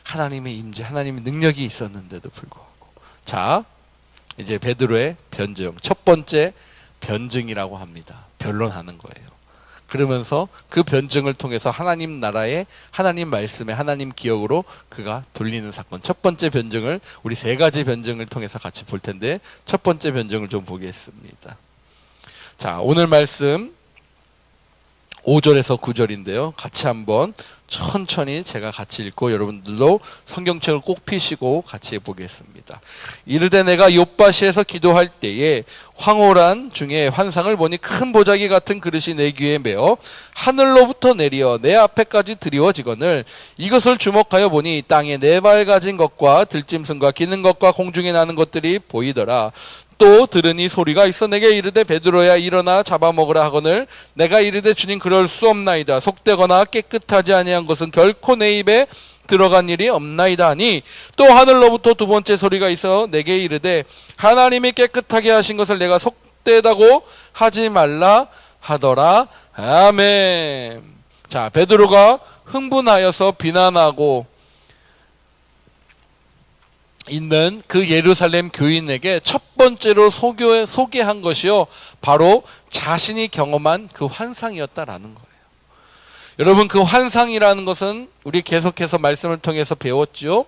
하나님의 임재, 하나님의 능력이 있었는데도 불구하고. 자, 이제 베드로의 변증, 첫 번째 변증이라고 합니다. 변론하는 거예요. 그러면서 그 변증을 통해서 하나님 나라의, 하나님 말씀의, 하나님 기억으로 그가 돌리는 사건. 첫 번째 변증을, 우리 세 가지 변증을 통해서 같이 볼 텐데 첫 번째 변증을 좀 보겠습니다. 자, 오늘 말씀 5절에서 9절인데요. 같이 한번 천천히 제가 같이 읽고 여러분들도 성경책을 꼭 펴시고 같이 보겠습니다. 이르되 내가 욥바시에서 기도할 때에 황홀한 중에 환상을 보니 큰 보자기 같은 그릇이 내 귀에 메어 하늘로부터 내려 내 앞에까지 드리워지거늘 이것을 주목하여 보니 땅에 네 발 가진 것과 들짐승과 기는 것과 공중에 나는 것들이 보이더라. 또 들으니 소리가 있어 내게 이르되 베드로야 일어나 잡아먹으라 하거늘 내가 이르되 주님 그럴 수 없나이다. 속되거나 깨끗하지 아니한 것은 결코 내 입에 들어간 일이 없나이다 하니 또 하늘로부터 두 번째 소리가 있어 내게 이르되 하나님이 깨끗하게 하신 것을 내가 속되다고 하지 말라 하더라. 아멘. 자, 베드로가 흥분하여서 비난하고 있는 그 예루살렘 교인에게 첫 번째로 소개한 것이요, 바로 자신이 경험한 그 환상이었다라는 거예요. 여러분, 그 환상이라는 것은 우리 계속해서 말씀을 통해서 배웠죠.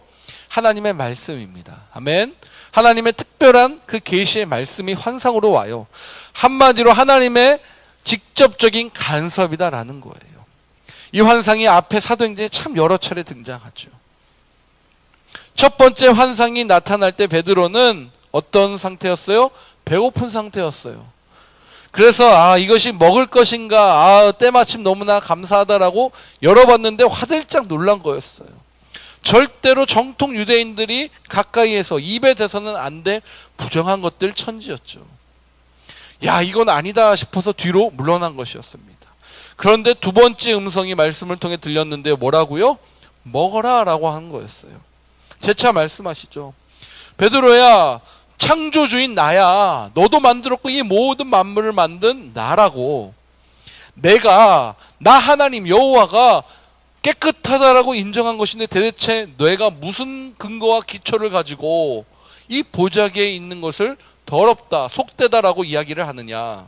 하나님의 말씀입니다. 아멘. 하나님의 특별한 그 계시의 말씀이 환상으로 와요. 한마디로 하나님의 직접적인 간섭이다라는 거예요. 이 환상이 앞에 사도행전에 참 여러 차례 등장하죠. 첫 번째 환상이 나타날 때 베드로는 어떤 상태였어요? 배고픈 상태였어요. 그래서 이것이 먹을 것인가, 때마침 너무나 감사하다라고 열어봤는데 화들짝 놀란 거였어요. 절대로 정통 유대인들이 가까이에서 입에 대서는 안 될 부정한 것들 천지였죠. 야, 이건 아니다 싶어서 뒤로 물러난 것이었습니다. 그런데 두 번째 음성이 말씀을 통해 들렸는데 뭐라고요? 먹어라 라고 한 거였어요. 재차 말씀하시죠. 베드로야, 창조주인 나야. 너도 만들었고 이 모든 만물을 만든 나라고. 나 하나님 여호와가 깨끗하다라고 인정한 것인데 대체 너가 무슨 근거와 기초를 가지고 이 보자기에 있는 것을 더럽다, 속되다라고 이야기를 하느냐.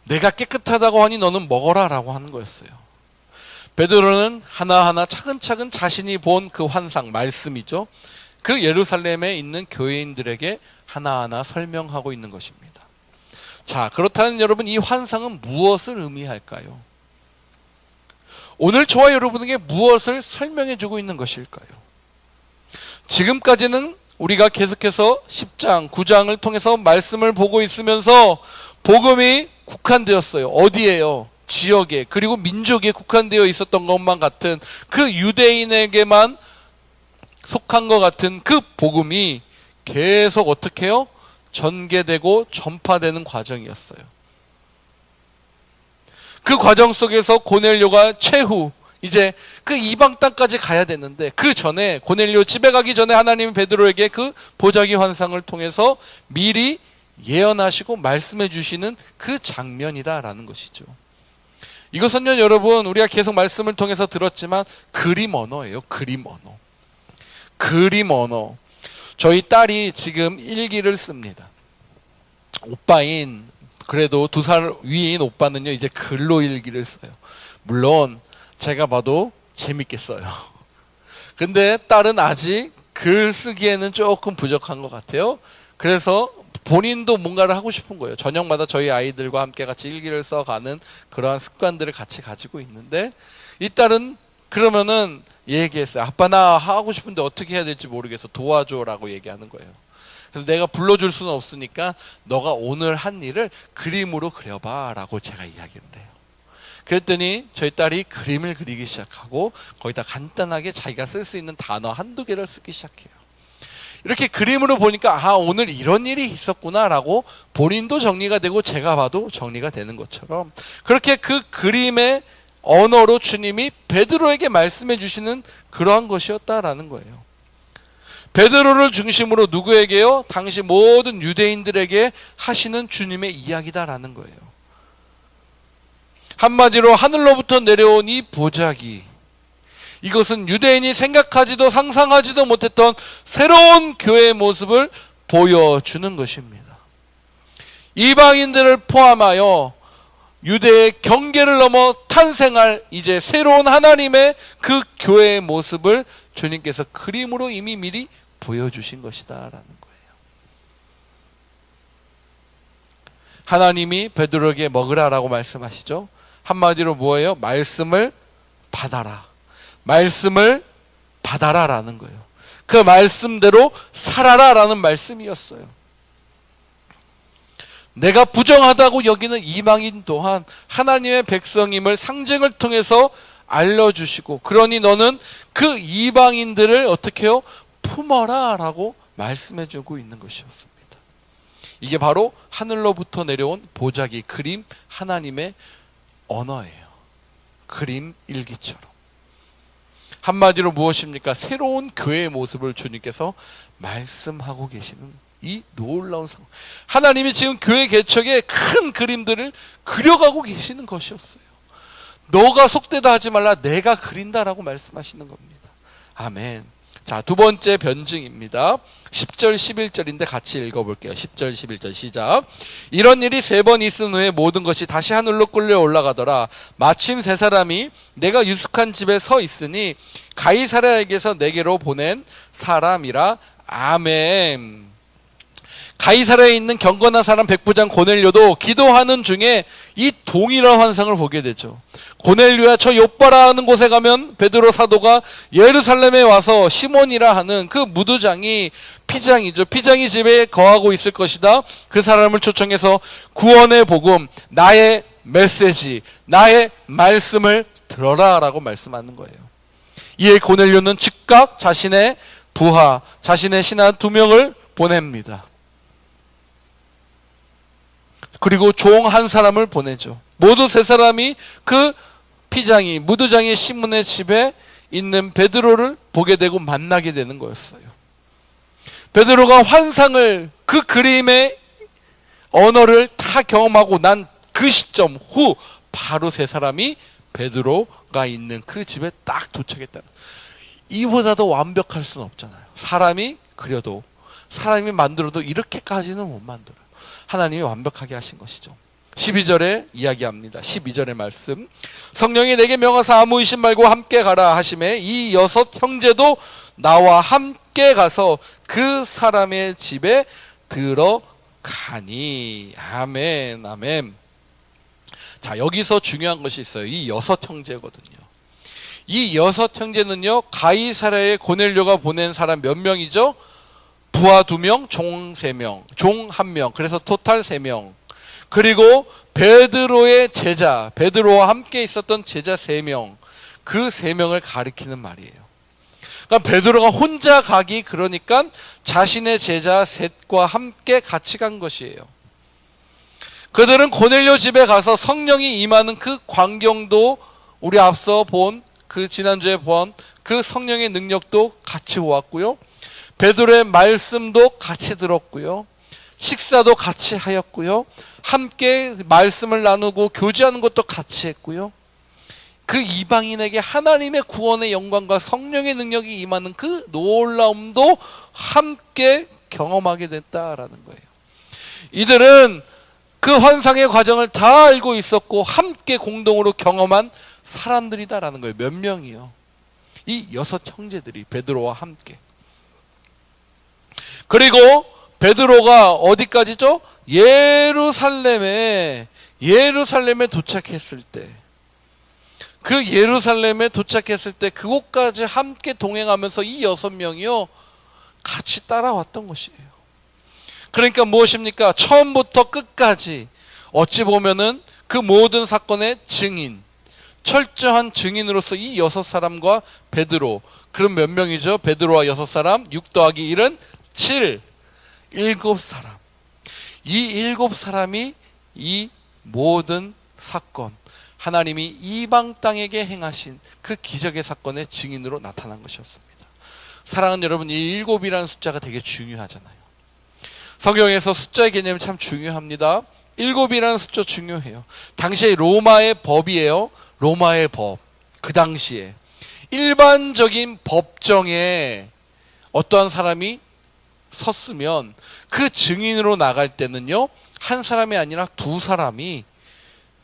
내가 깨끗하다고 하니 너는 먹어라 라고 하는 거였어요. 베드로는 하나하나 차근차근 자신이 본 그 환상, 말씀이죠. 그 예루살렘에 있는 교회인들에게 하나하나 설명하고 있는 것입니다. 자, 그렇다면 여러분, 이 환상은 무엇을 의미할까요? 오늘 저와 여러분에게 무엇을 설명해 주고 있는 것일까요? 지금까지는 우리가 계속해서 10장, 9장을 통해서 말씀을 보고 있으면서 복음이 국한되었어요. 어디에요? 지역에, 그리고 민족에 국한되어 있었던 것만 같은, 그 유대인에게만 속한 것 같은 그 복음이 계속 어떻게 해요? 전개되고 전파되는 과정이었어요. 그 과정 속에서 고넬료가 최후 이제 그 이방 땅까지 가야 되는데, 그 전에 고넬료 집에 가기 전에 하나님이 베드로에게 그 보자기 환상을 통해서 미리 예언하시고 말씀해 주시는 그 장면이다라는 것이죠. 이것은요, 여러분, 우리가 계속 말씀을 통해서 들었지만 그림 언어예요. 그림 언어. 그림 언어. 저희 딸이 지금 일기를 씁니다. 오빠인, 그래도 2살 위인 오빠는요, 이제 글로 일기를 써요. 물론 제가 봐도 재밌게 써요. 근데 딸은 아직 글 쓰기에는 조금 부족한 것 같아요. 그래서 본인도 뭔가를 하고 싶은 거예요. 저녁마다 저희 아이들과 함께 같이 일기를 써가는 그러한 습관들을 같이 가지고 있는데, 이 딸은 그러면은 얘기했어요. 아빠, 나 하고 싶은데 어떻게 해야 될지 모르겠어. 도와줘라고 얘기하는 거예요. 그래서 내가 불러줄 수는 없으니까 너가 오늘 한 일을 그림으로 그려봐 라고 제가 이야기를 해요. 그랬더니 저희 딸이 그림을 그리기 시작하고 거기다 간단하게 자기가 쓸 수 있는 단어 한두 개를 쓰기 시작해요. 이렇게 그림으로 보니까 오늘 이런 일이 있었구나 라고 본인도 정리가 되고 제가 봐도 정리가 되는 것처럼, 그렇게 그 그림의 언어로 주님이 베드로에게 말씀해 주시는 그러한 것이었다라는 거예요. 베드로를 중심으로 누구에게요? 당시 모든 유대인들에게 하시는 주님의 이야기다라는 거예요. 한마디로 하늘로부터 내려온 이 보자기, 이것은 유대인이 생각하지도 상상하지도 못했던 새로운 교회의 모습을 보여주는 것입니다. 이방인들을 포함하여 유대의 경계를 넘어 탄생할 이제 새로운 하나님의 그 교회의 모습을 주님께서 그림으로 이미 미리 보여주신 것이다라는 거예요. 하나님이 베드로에게 먹으라라고 말씀하시죠. 한마디로 뭐예요? 말씀을 받아라. 말씀을 받아라라는 거예요. 그 말씀대로 살아라라는 말씀이었어요. 내가 부정하다고 여기는 이방인 또한 하나님의 백성임을 상징을 통해서 알려주시고, 그러니 너는 그 이방인들을 어떻게 해요? 품어라 라고 말씀해주고 있는 것이었습니다. 이게 바로 하늘로부터 내려온 보자기, 그림, 하나님의 언어예요. 그림 일기처럼. 한마디로 무엇입니까? 새로운 교회의 모습을 주님께서 말씀하고 계시는 이 놀라운 상황. 하나님이 지금 교회 개척에 큰 그림들을 그려가고 계시는 것이었어요. 너가 속되다 하지 말라, 내가 그린다라고 말씀하시는 겁니다. 아멘. 자, 두 번째 변증입니다. 10절 11절인데 같이 읽어볼게요. 10절 11절 시작. 이런 일이 3번 있은 후에 모든 것이 다시 하늘로 끌려 올라가더라. 마침 세 사람이 내가 유숙한 집에 서 있으니 가이사랴에게서 내게로 보낸 사람이라. 아멘. 가이사랴에 있는 경건한 사람 백부장 고넬료도 기도하는 중에 이 동일한 환상을 보게 되죠. 고넬료야, 저 욥바라 하는 곳에 가면 베드로 사도가 예루살렘에 와서 시몬이라 하는 그 무두장이, 피장이죠, 피장이 집에 거하고 있을 것이다. 그 사람을 초청해서 구원의 복음, 나의 메시지, 나의 말씀을 들어라 라고 말씀하는 거예요. 이에 고넬료는 즉각 자신의 부하, 자신의 신하 2명을 보냅니다. 그리고 종 한 사람을 보내죠. 모두 3사람이 그 피장이, 무두장이 시몬의 집에 있는 베드로를 보게 되고 만나게 되는 거였어요. 베드로가 환상을, 그 그림의 언어를 다 경험하고 난 그 시점 후 바로 3사람이 베드로가 있는 그 집에 딱 도착했다는, 이보다도 완벽할 수는 없잖아요. 사람이 그려도, 사람이 만들어도 이렇게까지는 못 만들어요. 하나님이 완벽하게 하신 것이죠. 12절에 이야기합니다. 12절의 말씀. 성령이 내게 명하사 아무 의심 말고 함께 가라 하시매 이 6 형제도 나와 함께 가서 그 사람의 집에 들어가니. 아멘, 아멘. 자, 여기서 중요한 것이 있어요. 이 6 형제거든요. 이 6 형제는요, 가이사랴의 고넬료가 보낸 사람 몇 명이죠? 부하 2명, 종 3명, 종 1명, 그래서 토탈 3명. 그리고 베드로의 제자, 베드로와 함께 있었던 제자 3명, 그 3명을 가리키는 말이에요. 그러니까 베드로가 혼자 가기, 그러니까 자신의 제자 셋과 함께 같이 간 것이에요. 그들은 고넬료 집에 가서 성령이 임하는 그 광경도 우리 앞서 본, 그 지난주에 본 그 성령의 능력도 같이 보았고요. 베드로의 말씀도 같이 들었고요. 식사도 같이 하였고요. 함께 말씀을 나누고 교제하는 것도 같이 했고요. 그 이방인에게 하나님의 구원의 영광과 성령의 능력이 임하는 그 놀라움도 함께 경험하게 됐다라는 거예요. 이들은 그 환상의 과정을 다 알고 있었고 함께 공동으로 경험한 사람들이다라는 거예요. 몇 명이요? 이 6 형제들이 베드로와 함께. 그리고 베드로가 어디까지죠? 예루살렘에 도착했을 때, 그 예루살렘에 도착했을 때 그곳까지 함께 동행하면서 이 6명이요 같이 따라왔던 것이에요. 그러니까 무엇입니까? 처음부터 끝까지 어찌 보면은 그 모든 사건의 증인, 철저한 증인으로서 이 6사람과 베드로, 그럼 몇 명이죠? 베드로와 6사람, 6 더하기 1은 7, 7사람. 이 7사람이 이 모든 사건, 하나님이 이방 땅에게 행하신 그 기적의 사건의 증인으로 나타난 것이었습니다. 사랑하는 여러분, 이 7이라는 숫자가 되게 중요하잖아요. 성경에서 숫자의 개념이 참 중요합니다. 7이라는 숫자 중요해요. 당시에 로마의 법이에요. 로마의 법. 그 당시에 일반적인 법정에 어떠한 사람이 섰으면 그 증인으로 나갈 때는요, 한 사람이 아니라 2사람이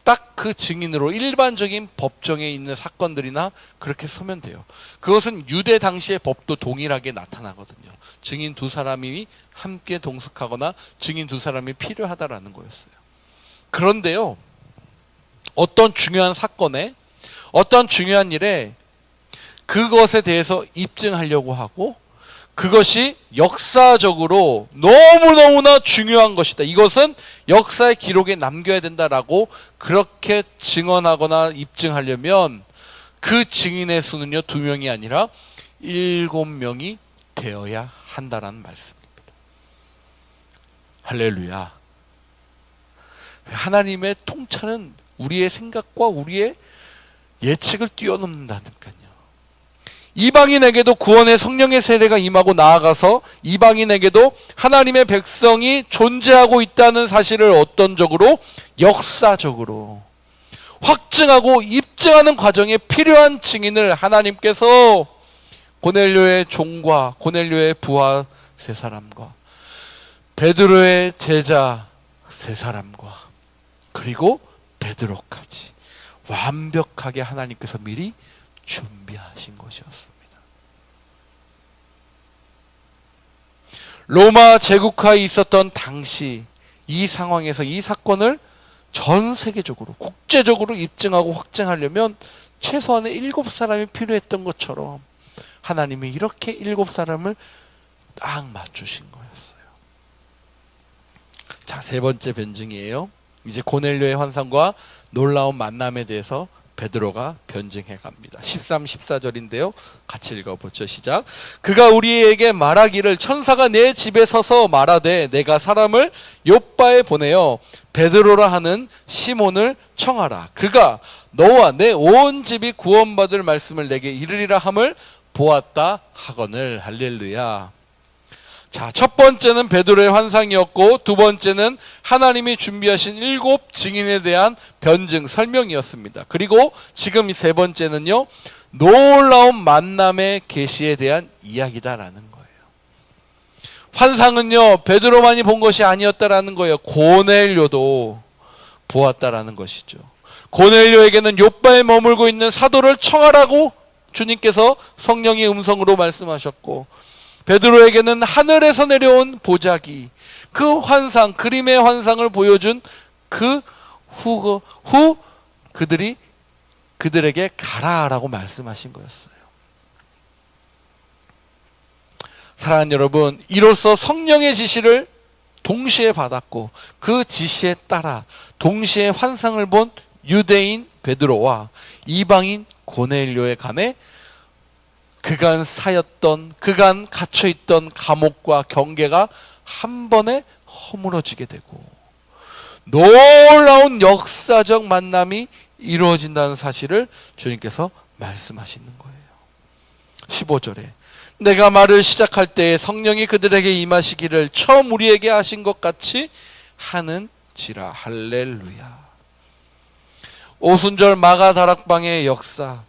딱 그 증인으로 일반적인 법정에 있는 사건들이나 그렇게 서면 돼요. 그것은 유대 당시의 법도 동일하게 나타나거든요. 증인 2사람이 함께 동석하거나 증인 2사람이 필요하다라는 거였어요. 그런데요, 어떤 중요한 사건에, 어떤 중요한 일에 그것에 대해서 입증하려고 하고, 그것이 역사적으로 너무너무나 중요한 것이다, 이것은 역사의 기록에 남겨야 된다라고 그렇게 증언하거나 입증하려면 그 증인의 수는요 2명이 아니라 7명이 되어야 한다라는 말씀입니다. 할렐루야. 하나님의 통찰은 우리의 생각과 우리의 예측을 뛰어넘는다니까요. 이방인에게도 구원의 성령의 세례가 임하고, 나아가서 이방인에게도 하나님의 백성이 존재하고 있다는 사실을 어떤 적으로, 역사적으로 확증하고 입증하는 과정에 필요한 증인을 하나님께서 고넬료의 종과 고넬료의 부하 3사람과 베드로의 제자 3사람과 그리고 베드로까지 완벽하게 하나님께서 미리 준비하신 것이었습니다. 로마 제국하에 있었던 당시 이 상황에서 이 사건을 전 세계적으로, 국제적으로 입증하고 확증하려면 최소한의 7사람이 필요했던 것처럼 하나님이 이렇게 7사람을 딱 맞추신 거였어요. 자, 3번째 변증이에요. 이제 고넬료의 환상과 놀라운 만남에 대해서 베드로가 변증해 갑니다. 13, 14절인데요. 같이 읽어보죠. 시작. 그가 우리에게 말하기를 천사가 내 집에 서서 말하되 내가 사람을 요빠에 보내어 베드로라 하는 시몬을 청하라. 그가 너와 내 온 집이 구원받을 말씀을 내게 이르리라 함을 보았다 하거늘. 할렐루야. 자, 첫 번째는 베드로의 환상이었고, 두 번째는 하나님이 준비하신 7 증인에 대한 변증, 설명이었습니다. 그리고 지금 이 3번째는요, 놀라운 만남의 계시에 대한 이야기다라는 거예요. 환상은요, 베드로만이 본 것이 아니었다라는 거예요. 고넬료도 보았다라는 것이죠. 고넬료에게는 욥바에 머물고 있는 사도를 청하라고 주님께서 성령의 음성으로 말씀하셨고, 베드로에게는 하늘에서 내려온 보자기, 그 환상, 그림의 환상을 보여준 그 후 그들에게 가라라고 말씀하신 거였어요. 사랑하는 여러분, 이로써 성령의 지시를 동시에 받았고 그 지시에 따라 동시에 환상을 본 유대인 베드로와 이방인 고넬료에 관해 그간 사였던, 그간 갇혀있던 감옥과 경계가 한 번에 허물어지게 되고 놀라운 역사적 만남이 이루어진다는 사실을 주님께서 말씀하시는 거예요. 15절에 내가 말을 시작할 때에 성령이 그들에게 임하시기를 처음 우리에게 하신 것 같이 하는지라. 할렐루야. 오순절 마가다락방의 역사,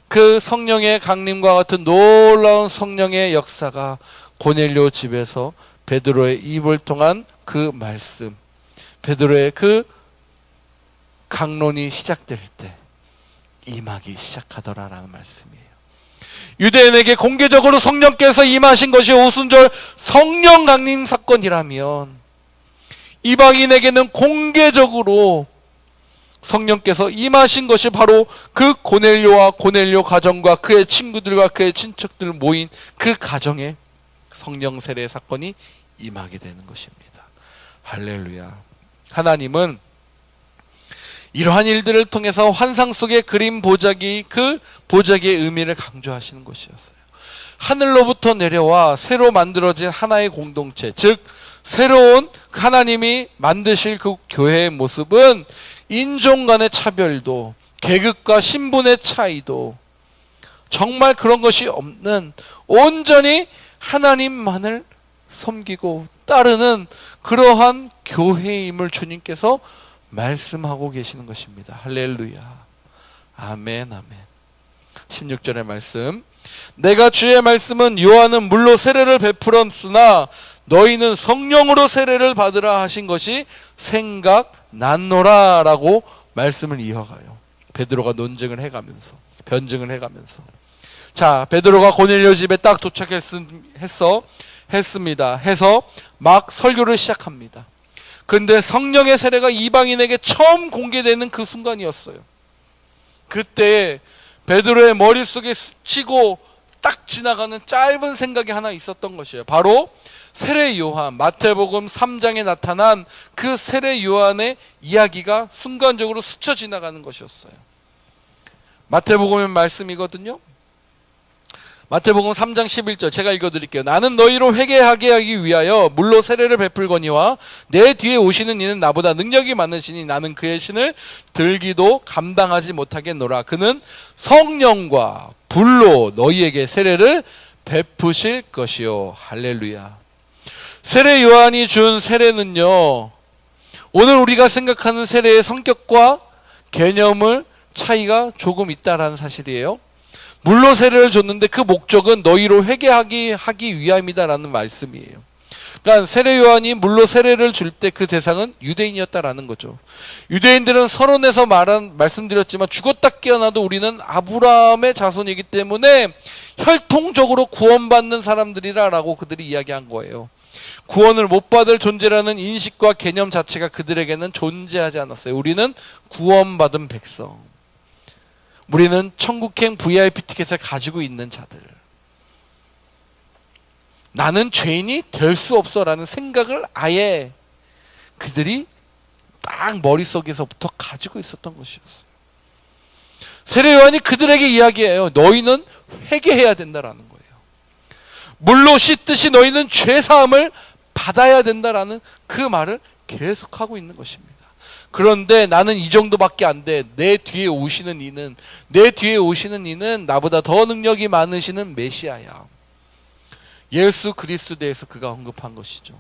그 성령의 강림과 같은 놀라운 성령의 역사가 고넬료 집에서 베드로의 입을 통한 그 말씀, 베드로의 그 강론이 시작될 때 임하기 시작하더라라는 말씀이에요. 유대인에게 공개적으로 성령께서 임하신 것이 오순절 성령 강림 사건이라면, 이방인에게는 공개적으로 성령께서 임하신 것이 바로 그 고넬료와 고넬료 가정과 그의 친구들과 그의 친척들 모인 그 가정에 성령 세례 사건이 임하게 되는 것입니다. 할렐루야. 하나님은 이러한 일들을 통해서 환상 속의 그림 보자기, 그 보자기의 의미를 강조하시는 것이었어요. 하늘로부터 내려와 새로 만들어진 하나의 공동체, 즉 새로운 하나님이 만드실 그 교회의 모습은 인종 간의 차별도, 계급과 신분의 차이도 정말 그런 것이 없는, 온전히 하나님만을 섬기고 따르는 그러한 교회임을 주님께서 말씀하고 계시는 것입니다. 할렐루야. 아멘, 아멘. 16절의 말씀. 내가 주의 말씀은 요한은 물로 세례를 베풀었으나 너희는 성령으로 세례를 받으라 하신 것이 생각났노라 라고 말씀을 이어가요. 베드로가 논증을 해가면서, 변증을 해가면서. 자, 베드로가 고넬료 집에 딱 도착했습니다. 해서 막 설교를 시작합니다. 근데 성령의 세례가 이방인에게 처음 공개되는 그 순간이었어요. 그때 베드로의 머릿속에 스치고 딱 지나가는 짧은 생각이 하나 있었던 것이에요. 바로 세례 요한, 마태복음 3장에 나타난 그 세례 요한의 이야기가 순간적으로 스쳐 지나가는 것이었어요. 마태복음의 말씀이거든요. 마태복음 3장 11절 제가 읽어드릴게요. 나는 너희로 회개하게 하기 위하여 물로 세례를 베풀거니와 내 뒤에 오시는 이는 나보다 능력이 많으시니 나는 그의 신을 들기도 감당하지 못하겠노라. 그는 성령과 불로 너희에게 세례를 베푸실 것이요. 할렐루야. 세례 요한이 준 세례는요, 오늘 우리가 생각하는 세례의 성격과 개념을 차이가 조금 있다라는 사실이에요. 물로 세례를 줬는데 그 목적은 너희로 회개하기 위함이다라는 말씀이에요. 그러니까 세례 요한이 물로 세례를 줄 때 그 대상은 유대인이었다라는 거죠. 유대인들은 서론에서 말씀드렸지만 죽었다 깨어나도 우리는 아브라함의 자손이기 때문에 혈통적으로 구원받는 사람들이라고 그들이 이야기한 거예요. 구원을 못 받을 존재라는 인식과 개념 자체가 그들에게는 존재하지 않았어요. 우리는 구원받은 백성, 우리는 천국행 VIP 티켓을 가지고 있는 자들, 나는 죄인이 될 수 없어라는 생각을 아예 그들이 딱 머릿속에서부터 가지고 있었던 것이었어요. 세례 요한이 그들에게 이야기해요. 너희는 회개해야 된다라는 거예요. 물로 씻듯이 너희는 죄사함을 받아야 된다라는 그 말을 계속하고 있는 것입니다. 그런데 나는 이 정도밖에 안 돼. 내 뒤에 오시는 이는 나보다 더 능력이 많으시는 메시아야. 예수 그리스도에 대해서 그가 언급한 것이죠.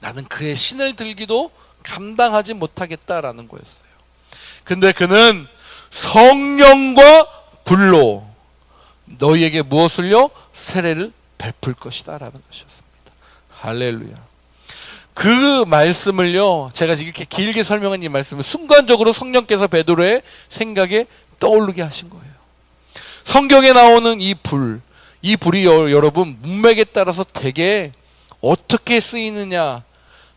나는 그의 신을 들기도 감당하지 못하겠다라는 거였어요. 근데 그는 성령과 불로 너희에게 무엇을요? 세례를 베풀 것이다 라는 것이었습니다. 할렐루야. 그 말씀을요, 제가 이렇게 길게 설명한 이 말씀을 순간적으로 성령께서 베드로의 생각에 떠오르게 하신 거예요. 성경에 나오는 이 불이 여러분 문맥에 따라서 되게 어떻게 쓰이느냐,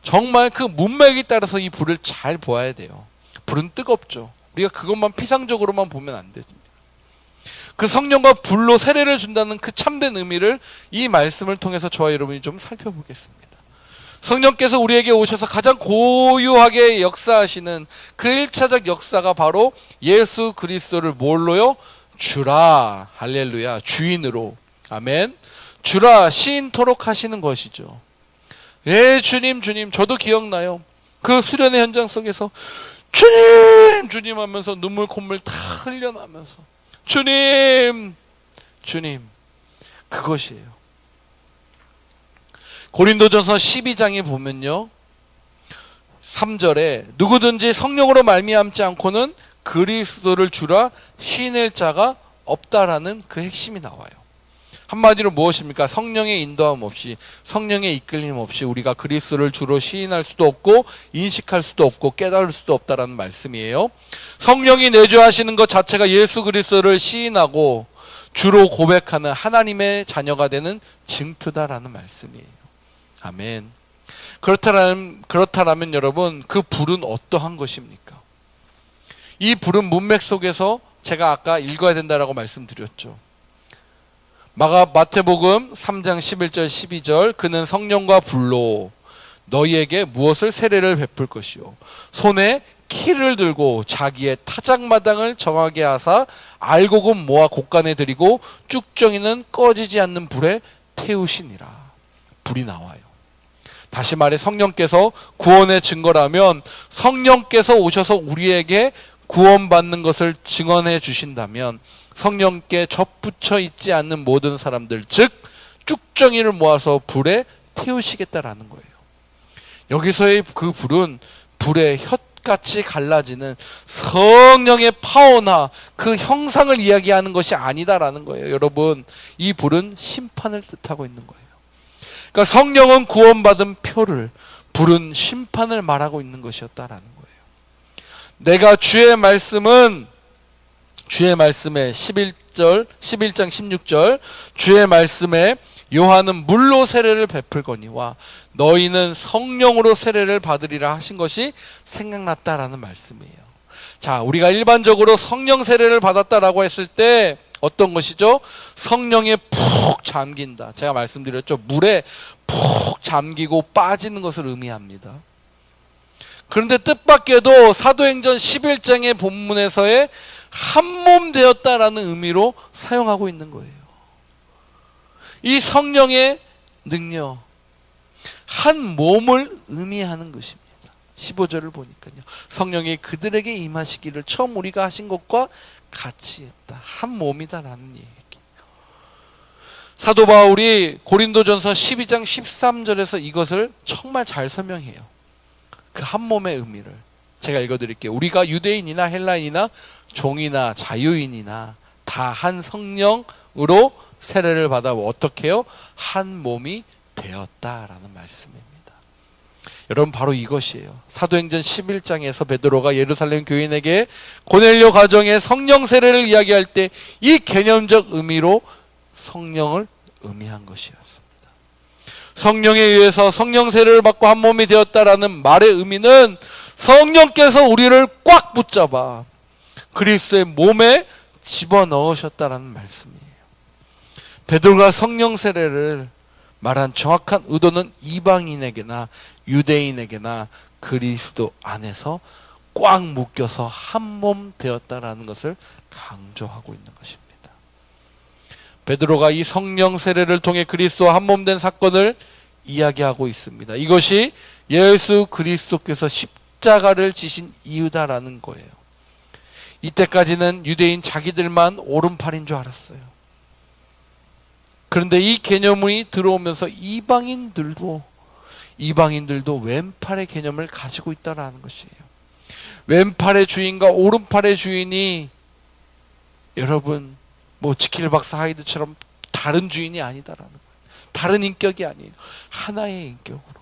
정말 그 문맥에 따라서 이 불을 잘 보아야 돼요. 불은 뜨겁죠. 우리가 그것만 피상적으로만 보면 안 됩니다. 그 성령과 불로 세례를 준다는 그 참된 의미를 이 말씀을 통해서 저와 여러분이 좀 살펴보겠습니다. 성령께서 우리에게 오셔서 가장 고유하게 역사하시는 그 1차적 역사가 바로 예수 그리스도를 뭘로요? 주라. 할렐루야. 주인으로. 아멘. 주라. 시인토록 하시는 것이죠. 예, 주님, 주님. 저도 기억나요. 그 수련의 현장 속에서 주님, 주님 하면서 눈물 콧물 다 흘려나면서 주님, 주님. 그것이에요. 고린도전서 12장에 보면요, 3절에 누구든지 성령으로 말미암지 않고는 그리스도를 주라 시인할 자가 없다라는 그 핵심이 나와요. 한마디로 무엇입니까? 성령의 인도함 없이, 성령의 이끌림 없이 우리가 그리스도를 주로 시인할 수도 없고 인식할 수도 없고 깨달을 수도 없다라는 말씀이에요. 성령이 내주하시는 것 자체가 예수 그리스도를 시인하고 주로 고백하는 하나님의 자녀가 되는 징표다라는 말씀이에요. 아멘. 그렇다라면 여러분, 그 불은 어떠한 것입니까? 이 불은 문맥 속에서 제가 아까 읽어야 된다라고 말씀드렸죠. 마태복음 3장 11절 12절 그는 성령과 불로 너희에게 무엇을 세례를 베풀 것이요 손에 키를 들고 자기의 타작마당을 정하게 하사 알곡은 모아 곳간에 들이고 쭉정이는 꺼지지 않는 불에 태우시니라. 불이 나와요. 다시 말해 성령께서 구원의 증거라면 성령께서 오셔서 우리에게 구원받는 것을 증언해 주신다면 성령께 접붙여 있지 않는 모든 사람들, 즉 쭉정이를 모아서 불에 태우시겠다라는 거예요. 여기서의 그 불은 불의 혀같이 갈라지는 성령의 파워나 그 형상을 이야기하는 것이 아니다라는 거예요. 여러분, 이 불은 심판을 뜻하고 있는 거예요. 그러니까 성령은 구원받은 표를, 불은 심판을 말하고 있는 것이었다라는 거예요. 내가 주의 말씀에 11장 16절 주의 말씀에 요한은 물로 세례를 베풀거니와 너희는 성령으로 세례를 받으리라 하신 것이 생각났다라는 말씀이에요. 자, 우리가 일반적으로 성령 세례를 받았다라고 했을 때 어떤 것이죠? 성령에 푹 잠긴다. 제가 말씀드렸죠. 물에 푹 잠기고 빠지는 것을 의미합니다. 그런데 뜻밖에도 사도행전 11장의 본문에서의 한 몸 되었다라는 의미로 사용하고 있는 거예요. 이 성령의 능력, 한 몸을 의미하는 것입니다. 15절을 보니까요. 성령이 그들에게 임하시기를 처음 우리가 하신 것과 같이 했다. 한 몸이다라는 얘기예요. 사도 바울이 고린도전서 12장 13절에서 이것을 정말 잘 설명해요. 그 한 몸의 의미를. 제가 읽어드릴게요. 우리가 유대인이나 헬라인이나 종이나 자유인이나 다 한 성령으로 세례를 받아 어떻게 해요? 한 몸이 되었다라는 말씀입니다. 여러분 바로 이것이에요. 사도행전 11장에서 베드로가 예루살렘 교인에게 고넬료 가정의 성령 세례를 이야기할 때 이 개념적 의미로 성령을 의미한 것이었습니다. 성령에 의해서 성령 세례를 받고 한 몸이 되었다라는 말의 의미는 성령께서 우리를 꽉 붙잡아 그리스도의 몸에 집어넣으셨다라는 말씀이에요. 베드로가 성령 세례를 말한 정확한 의도는 이방인에게나 유대인에게나 그리스도 안에서 꽉 묶여서 한 몸 되었다라는 것을 강조하고 있는 것입니다. 베드로가 이 성령 세례를 통해 그리스도와 한 몸 된 사건을 이야기하고 있습니다. 이것이 예수 그리스도께서 십자가를 지신 이유다라는 거예요. 이때까지는 유대인 자기들만 오른팔인 줄 알았어요. 그런데 이 개념이 들어오면서 이방인들도 왼팔의 개념을 가지고 있다라는 것이에요. 왼팔의 주인과 오른팔의 주인이 여러분 뭐 지킬 박사 하이드처럼 다른 주인이 아니다라는 거예요. 다른 인격이 아니에요. 하나의 인격으로.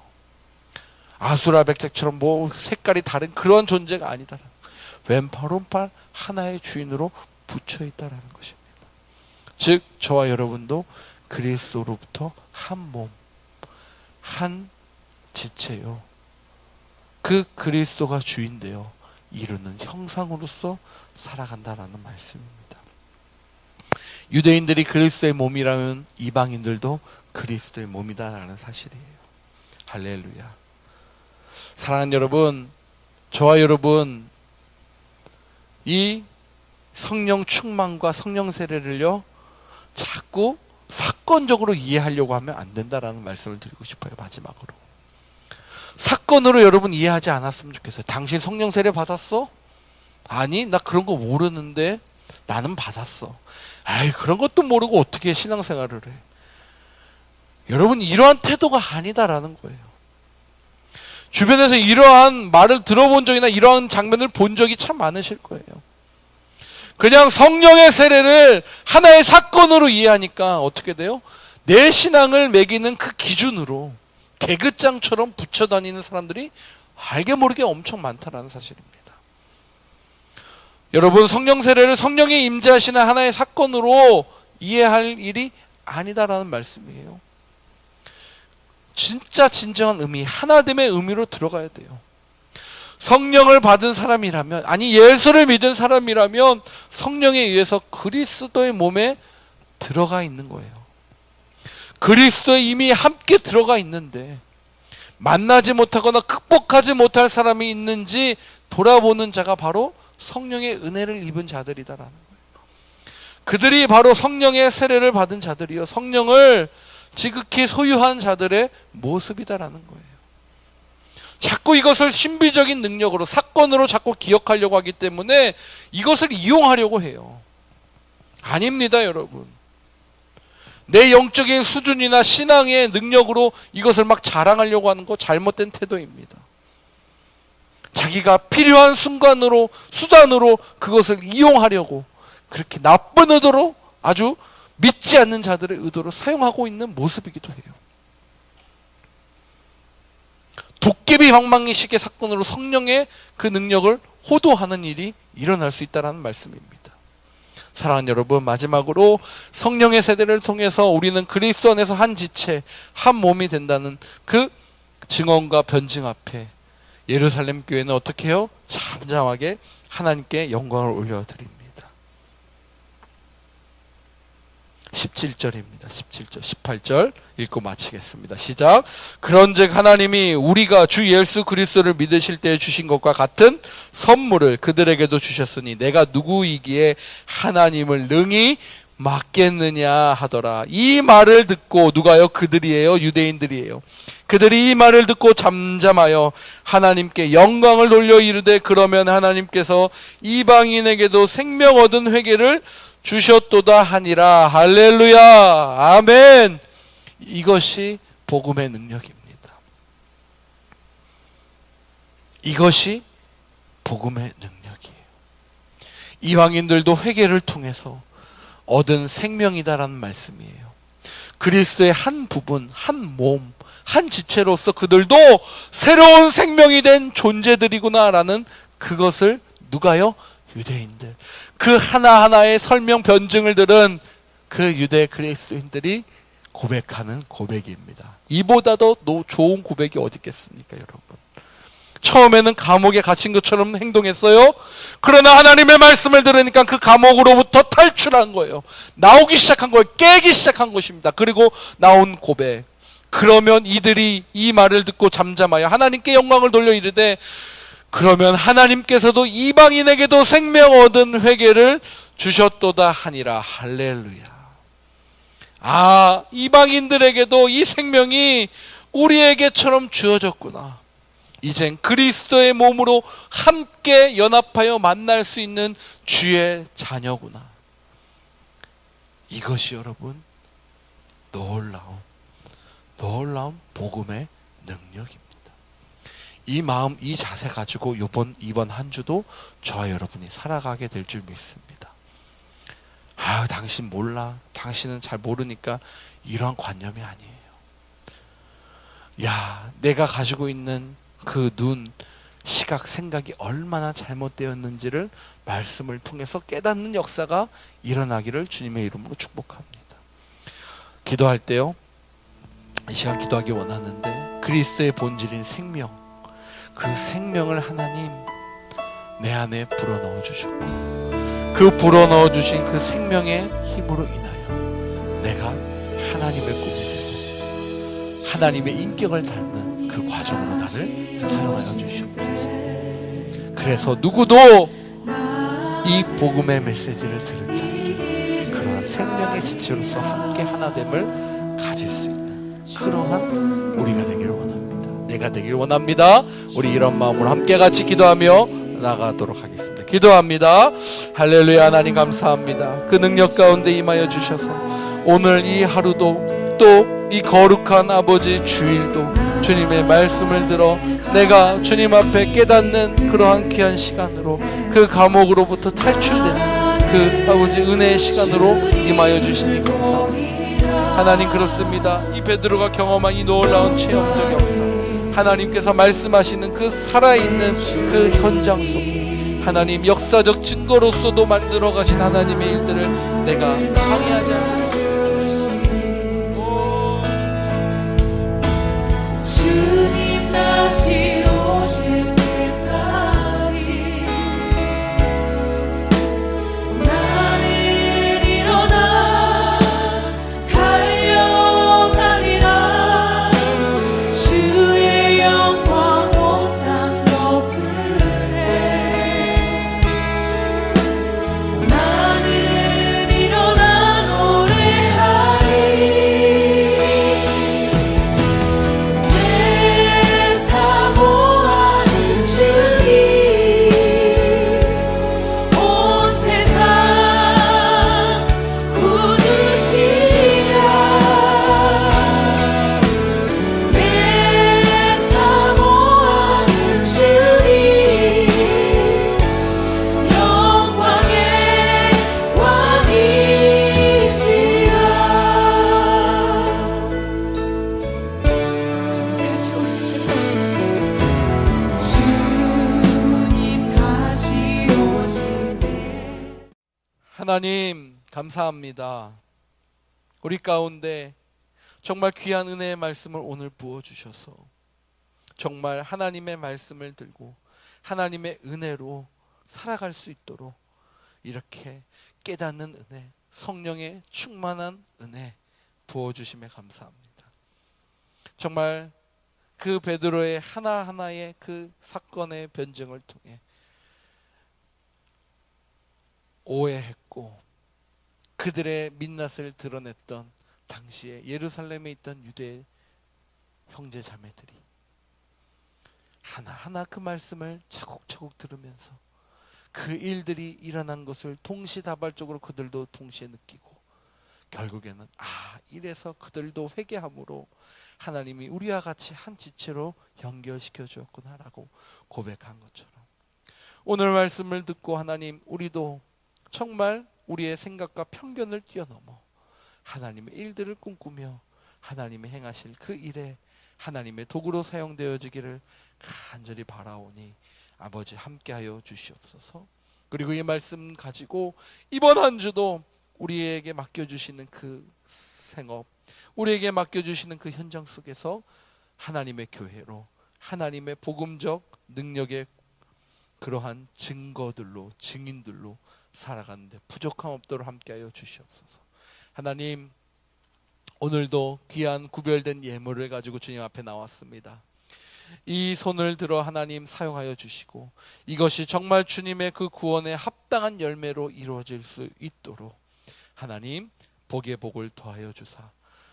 아수라 백작처럼 뭐 색깔이 다른 그런 존재가 아니다라는 거예요. 왼팔 오른팔 하나의 주인으로 붙여 있다라는 것입니다. 즉 저와 여러분도 그리스도로부터 한 몸, 한 지체요. 그 그리스도가 주인되어 이루는 형상으로서 살아간다라는 말씀입니다. 유대인들이 그리스도의 몸이라면 이방인들도 그리스도의 몸이다라는 사실이에요. 할렐루야. 사랑하는 여러분, 저와 여러분 이 성령 충만과 성령 세례를요 자꾸 사건적으로 이해하려고 하면 안 된다라는 말씀을 드리고 싶어요. 마지막으로 사건으로 여러분 이해하지 않았으면 좋겠어요. 당신 성령 세례 받았어? 아니 나 그런 거 모르는데 나는 받았어. 아이 그런 것도 모르고 어떻게 신앙생활을 해. 여러분 이러한 태도가 아니다라는 거예요. 주변에서 이러한 말을 들어본 적이나 이러한 장면을 본 적이 참 많으실 거예요. 그냥 성령의 세례를 하나의 사건으로 이해하니까 어떻게 돼요? 내 신앙을 매기는 그 기준으로 개그장처럼 붙여다니는 사람들이 알게 모르게 엄청 많다라는 사실입니다. 여러분 성령 세례를 성령이 임재하시는 하나의 사건으로 이해할 일이 아니다라는 말씀이에요. 진짜 진정한 의미, 하나됨의 의미로 들어가야 돼요. 성령을 받은 사람이라면, 아니 예수를 믿은 사람이라면 성령에 의해서 그리스도의 몸에 들어가 있는 거예요. 그리스도에 이미 함께 들어가 있는데 만나지 못하거나 극복하지 못할 사람이 있는지 돌아보는 자가 바로 성령의 은혜를 입은 자들이다라는 거예요. 그들이 바로 성령의 세례를 받은 자들이요, 성령을 지극히 소유한 자들의 모습이다라는 거예요. 자꾸 이것을 신비적인 능력으로 사건으로 자꾸 기억하려고 하기 때문에 이것을 이용하려고 해요. 아닙니다, 여러분. 내 영적인 수준이나 신앙의 능력으로 이것을 막 자랑하려고 하는 거 잘못된 태도입니다. 자기가 필요한 순간으로 수단으로 그것을 이용하려고 그렇게 나쁜 의도로, 아주 믿지 않는 자들의 의도로 사용하고 있는 모습이기도 해요. 도깨비 방망이식의 사건으로 성령의 그 능력을 호도하는 일이 일어날 수 있다는 말씀입니다. 사랑하는 여러분, 마지막으로 성령의 세대를 통해서 우리는 그리스도 안에서 한 지체, 한 몸이 된다는 그 증언과 변증 앞에 예루살렘 교회는 어떻게 해요? 잠잠하게 하나님께 영광을 올려드립니다. 17절입니다. 17절, 18절 읽고 마치겠습니다. 시작. 그런즉 하나님이 우리가 주 예수 그리스도를 믿으실 때 주신 것과 같은 선물을 그들에게도 주셨으니 내가 누구이기에 하나님을 능히 맡겠느냐 하더라. 이 말을 듣고, 누가요? 그들이에요? 유대인들이에요. 그들이 이 말을 듣고 잠잠하여 하나님께 영광을 돌려 이르되 그러면 하나님께서 이방인에게도 생명 얻은 회개를 주셨도다 하니라. 할렐루야. 아멘. 이것이 복음의 능력입니다. 이것이 복음의 능력이에요. 이방인들도 회개를 통해서 얻은 생명이다라는 말씀이에요. 그리스도의 한 부분, 한 몸, 한 지체로서 그들도 새로운 생명이 된 존재들이구나라는 그것을 누가요? 유대인들. 그 하나하나의 설명 변증을 들은 그 유대 그리스도인들이 고백하는 고백입니다. 이보다도 좋은 고백이 어디 있겠습니까, 여러분? 처음에는 감옥에 갇힌 것처럼 행동했어요. 그러나 하나님의 말씀을 들으니까 그 감옥으로부터 탈출한 거예요. 나오기 시작한 거예요. 깨기 시작한 것입니다. 그리고 나온 고백. 그러면 이들이 이 말을 듣고 잠잠하여 하나님께 영광을 돌려 이르되 그러면 하나님께서도 이방인에게도 생명 얻은 회개를 주셨도다 하니라. 할렐루야. 아, 이방인들에게도 이 생명이 우리에게처럼 주어졌구나. 이젠 그리스도의 몸으로 함께 연합하여 만날 수 있는 주의 자녀구나. 이것이 여러분 놀라운 복음의 능력입니다. 이 마음, 이 자세 가지고 이번 한 주도 저와 여러분이 살아가게 될 줄 믿습니다. 아, 당신 몰라. 당신은 잘 모르니까 이러한 관념이 아니에요. 야, 내가 가지고 있는 그 눈, 시각, 생각이 얼마나 잘못되었는지를 말씀을 통해서 깨닫는 역사가 일어나기를 주님의 이름으로 축복합니다. 기도할 때요, 이 시간 기도하기 원하는데 그리스도의 본질인 생명, 그 생명을 하나님 내 안에 불어넣어 주셨고 그 불어넣어 주신 그 생명의 힘으로 인하여 내가 하나님의 꿈이 되고 하나님의 인격을 닮는 그 과정으로 나를 사용하여 주시옵소서. 그래서 누구도 이 복음의 메시지를 들은 자에게 그러한 생명의 지체로서 함께 하나됨을 가질 수 있는 그러한 우리가 되기를 원합니다. 내가 되길 원합니다. 우리 이런 마음으로 함께 같이 기도하며 나가도록 하겠습니다. 기도합니다. 할렐루야. 하나님 감사합니다. 그 능력 가운데 임하여 주셔서 오늘 이 하루도 또 이 거룩한 아버지 주일도 주님의 말씀을 들어 내가 주님 앞에 깨닫는 그러한 귀한 시간으로 그 감옥으로부터 탈출되는 그 아버지 은혜의 시간으로 임하여 주시니 감사합니다. 하나님, 그렇습니다. 이 베드로가 경험한 이 놀라운 체험적 역사, 하나님께서 말씀하시는 그 살아있는 그 현장 속에 하나님 역사적 증거로서도 만들어 가신 하나님의 일들을 내가 방해하지 않도록 주님 다시 오실 때까지 나는 일어나 달려가리라. 주의 영광 온 땅 덮으래. 나는 일어나 노래 하나님 감사합니다. 우리 가운데 정말 귀한 은혜의 말씀을 오늘 부어주셔서 정말 하나님의 말씀을 들고 하나님의 은혜로 살아갈 수 있도록 이렇게 깨닫는 은혜, 성령의 충만한 은혜 부어주심에 감사합니다. 정말 그 베드로의 하나하나의 그 사건의 변증을 통해 오해했고 그들의 민낯을 드러냈던 당시에 예루살렘에 있던 유대 형제 자매들이 하나하나 그 말씀을 차곡차곡 들으면서 그 일들이 일어난 것을 동시다발적으로 그들도 동시에 느끼고 결국에는 이래서 그들도 회개함으로 하나님이 우리와 같이 한 지체로 연결시켜 주었구나라고 고백한 것처럼 오늘 말씀을 듣고 하나님 우리도 정말 우리의 생각과 편견을 뛰어넘어 하나님의 일들을 꿈꾸며 하나님이 행하실 그 일에 하나님의 도구로 사용되어지기를 간절히 바라오니 아버지 함께하여 주시옵소서. 그리고 이 말씀 가지고 이번 한 주도 우리에게 맡겨주시는 그 생업, 우리에게 맡겨주시는 그 현장 속에서 하나님의 교회로 하나님의 복음적 능력의 그러한 증거들로 증인들로 살아가는데 부족함 없도록 함께하여 주시옵소서. 하나님 오늘도 귀한 구별된 예물을 가지고 주님 앞에 나왔습니다. 이 손을 들어 하나님 사용하여 주시고 이것이 정말 주님의 그 구원에 합당한 열매로 이루어질 수 있도록 하나님 복의 복을 더하여 주사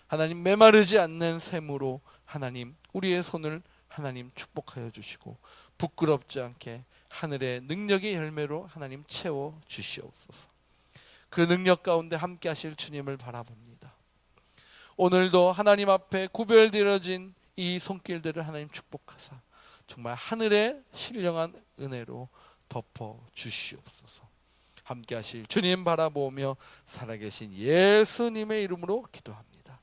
하나님 메마르지 않는 샘으로 하나님 우리의 손을 하나님 축복하여 주시고 부끄럽지 않게 하늘의 능력의 열매로 하나님 채워 주시옵소서. 그 능력 가운데 함께 하실 주님을 바라봅니다. 오늘도 하나님 앞에 구별되어진 이 손길들을 하나님 축복하사 정말 하늘의 신령한 은혜로 덮어 주시옵소서. 함께 하실 주님 바라보며 살아계신 예수님의 이름으로 기도합니다.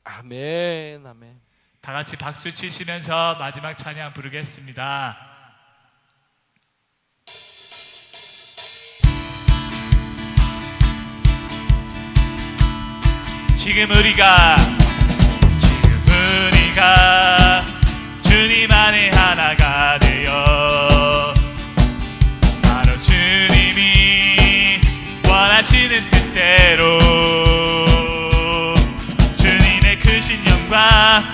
아멘. 아멘. 다 같이 박수 치시면서 마지막 찬양 부르겠습니다. 지금 우리가 주님 안에 하나가 되어 바로 주님이 원하시는 뜻대로 주님의 크신 영광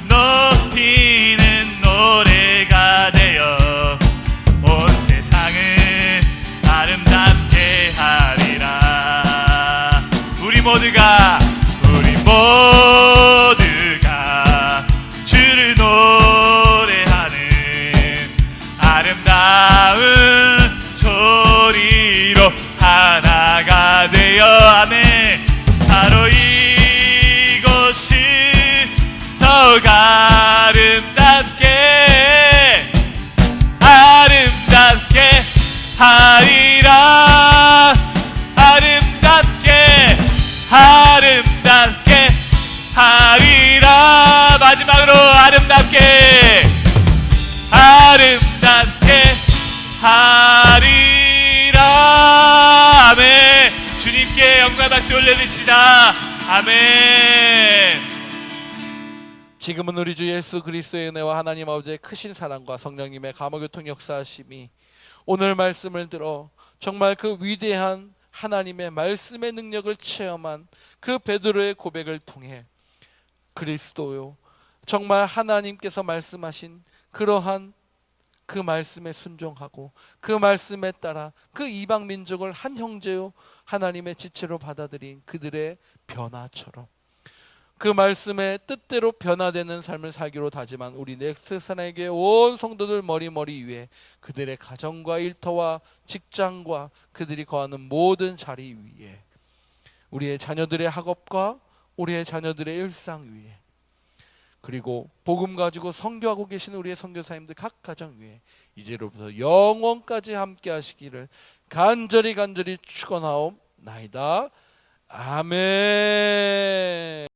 높이는 노래가 되어 온 세상을 아름답게 하리라. 우리 모두가 주를 노래하는 아름다운 소리로 하나가 되어 아멘. 바로 이곳이 더욱 아름답게 하리라. 아름답게 하리라. 마지막으로 아름답게 하리라. 아멘. 주님께 영광 박수 올려드립시다. 아멘. 지금은 우리 주 예수 그리스도의 은혜와 하나님 아버지의 크신 사랑과 성령님의 감화교통 역사하심이 오늘 말씀을 들어 정말 그 위대한 하나님의 말씀의 능력을 체험한 그 베드로의 고백을 통해 그리스도요 정말 하나님께서 말씀하신 그러한 그 말씀에 순종하고 그 말씀에 따라 그 이방 민족을 한 형제요 하나님의 지체로 받아들인 그들의 변화처럼 그 말씀의 뜻대로 변화되는 삶을 살기로 다짐한 우리 넥스 사랑의 온 성도들 머리 위에 그들의 가정과 일터와 직장과 그들이 거하는 모든 자리 위에 우리의 자녀들의 학업과 우리의 자녀들의 일상 위에 그리고 복음 가지고 선교하고 계신 우리의 선교사님들 각 가정 위에 이제로부터 영원까지 함께 하시기를 간절히 축원하옵나이다. 아멘.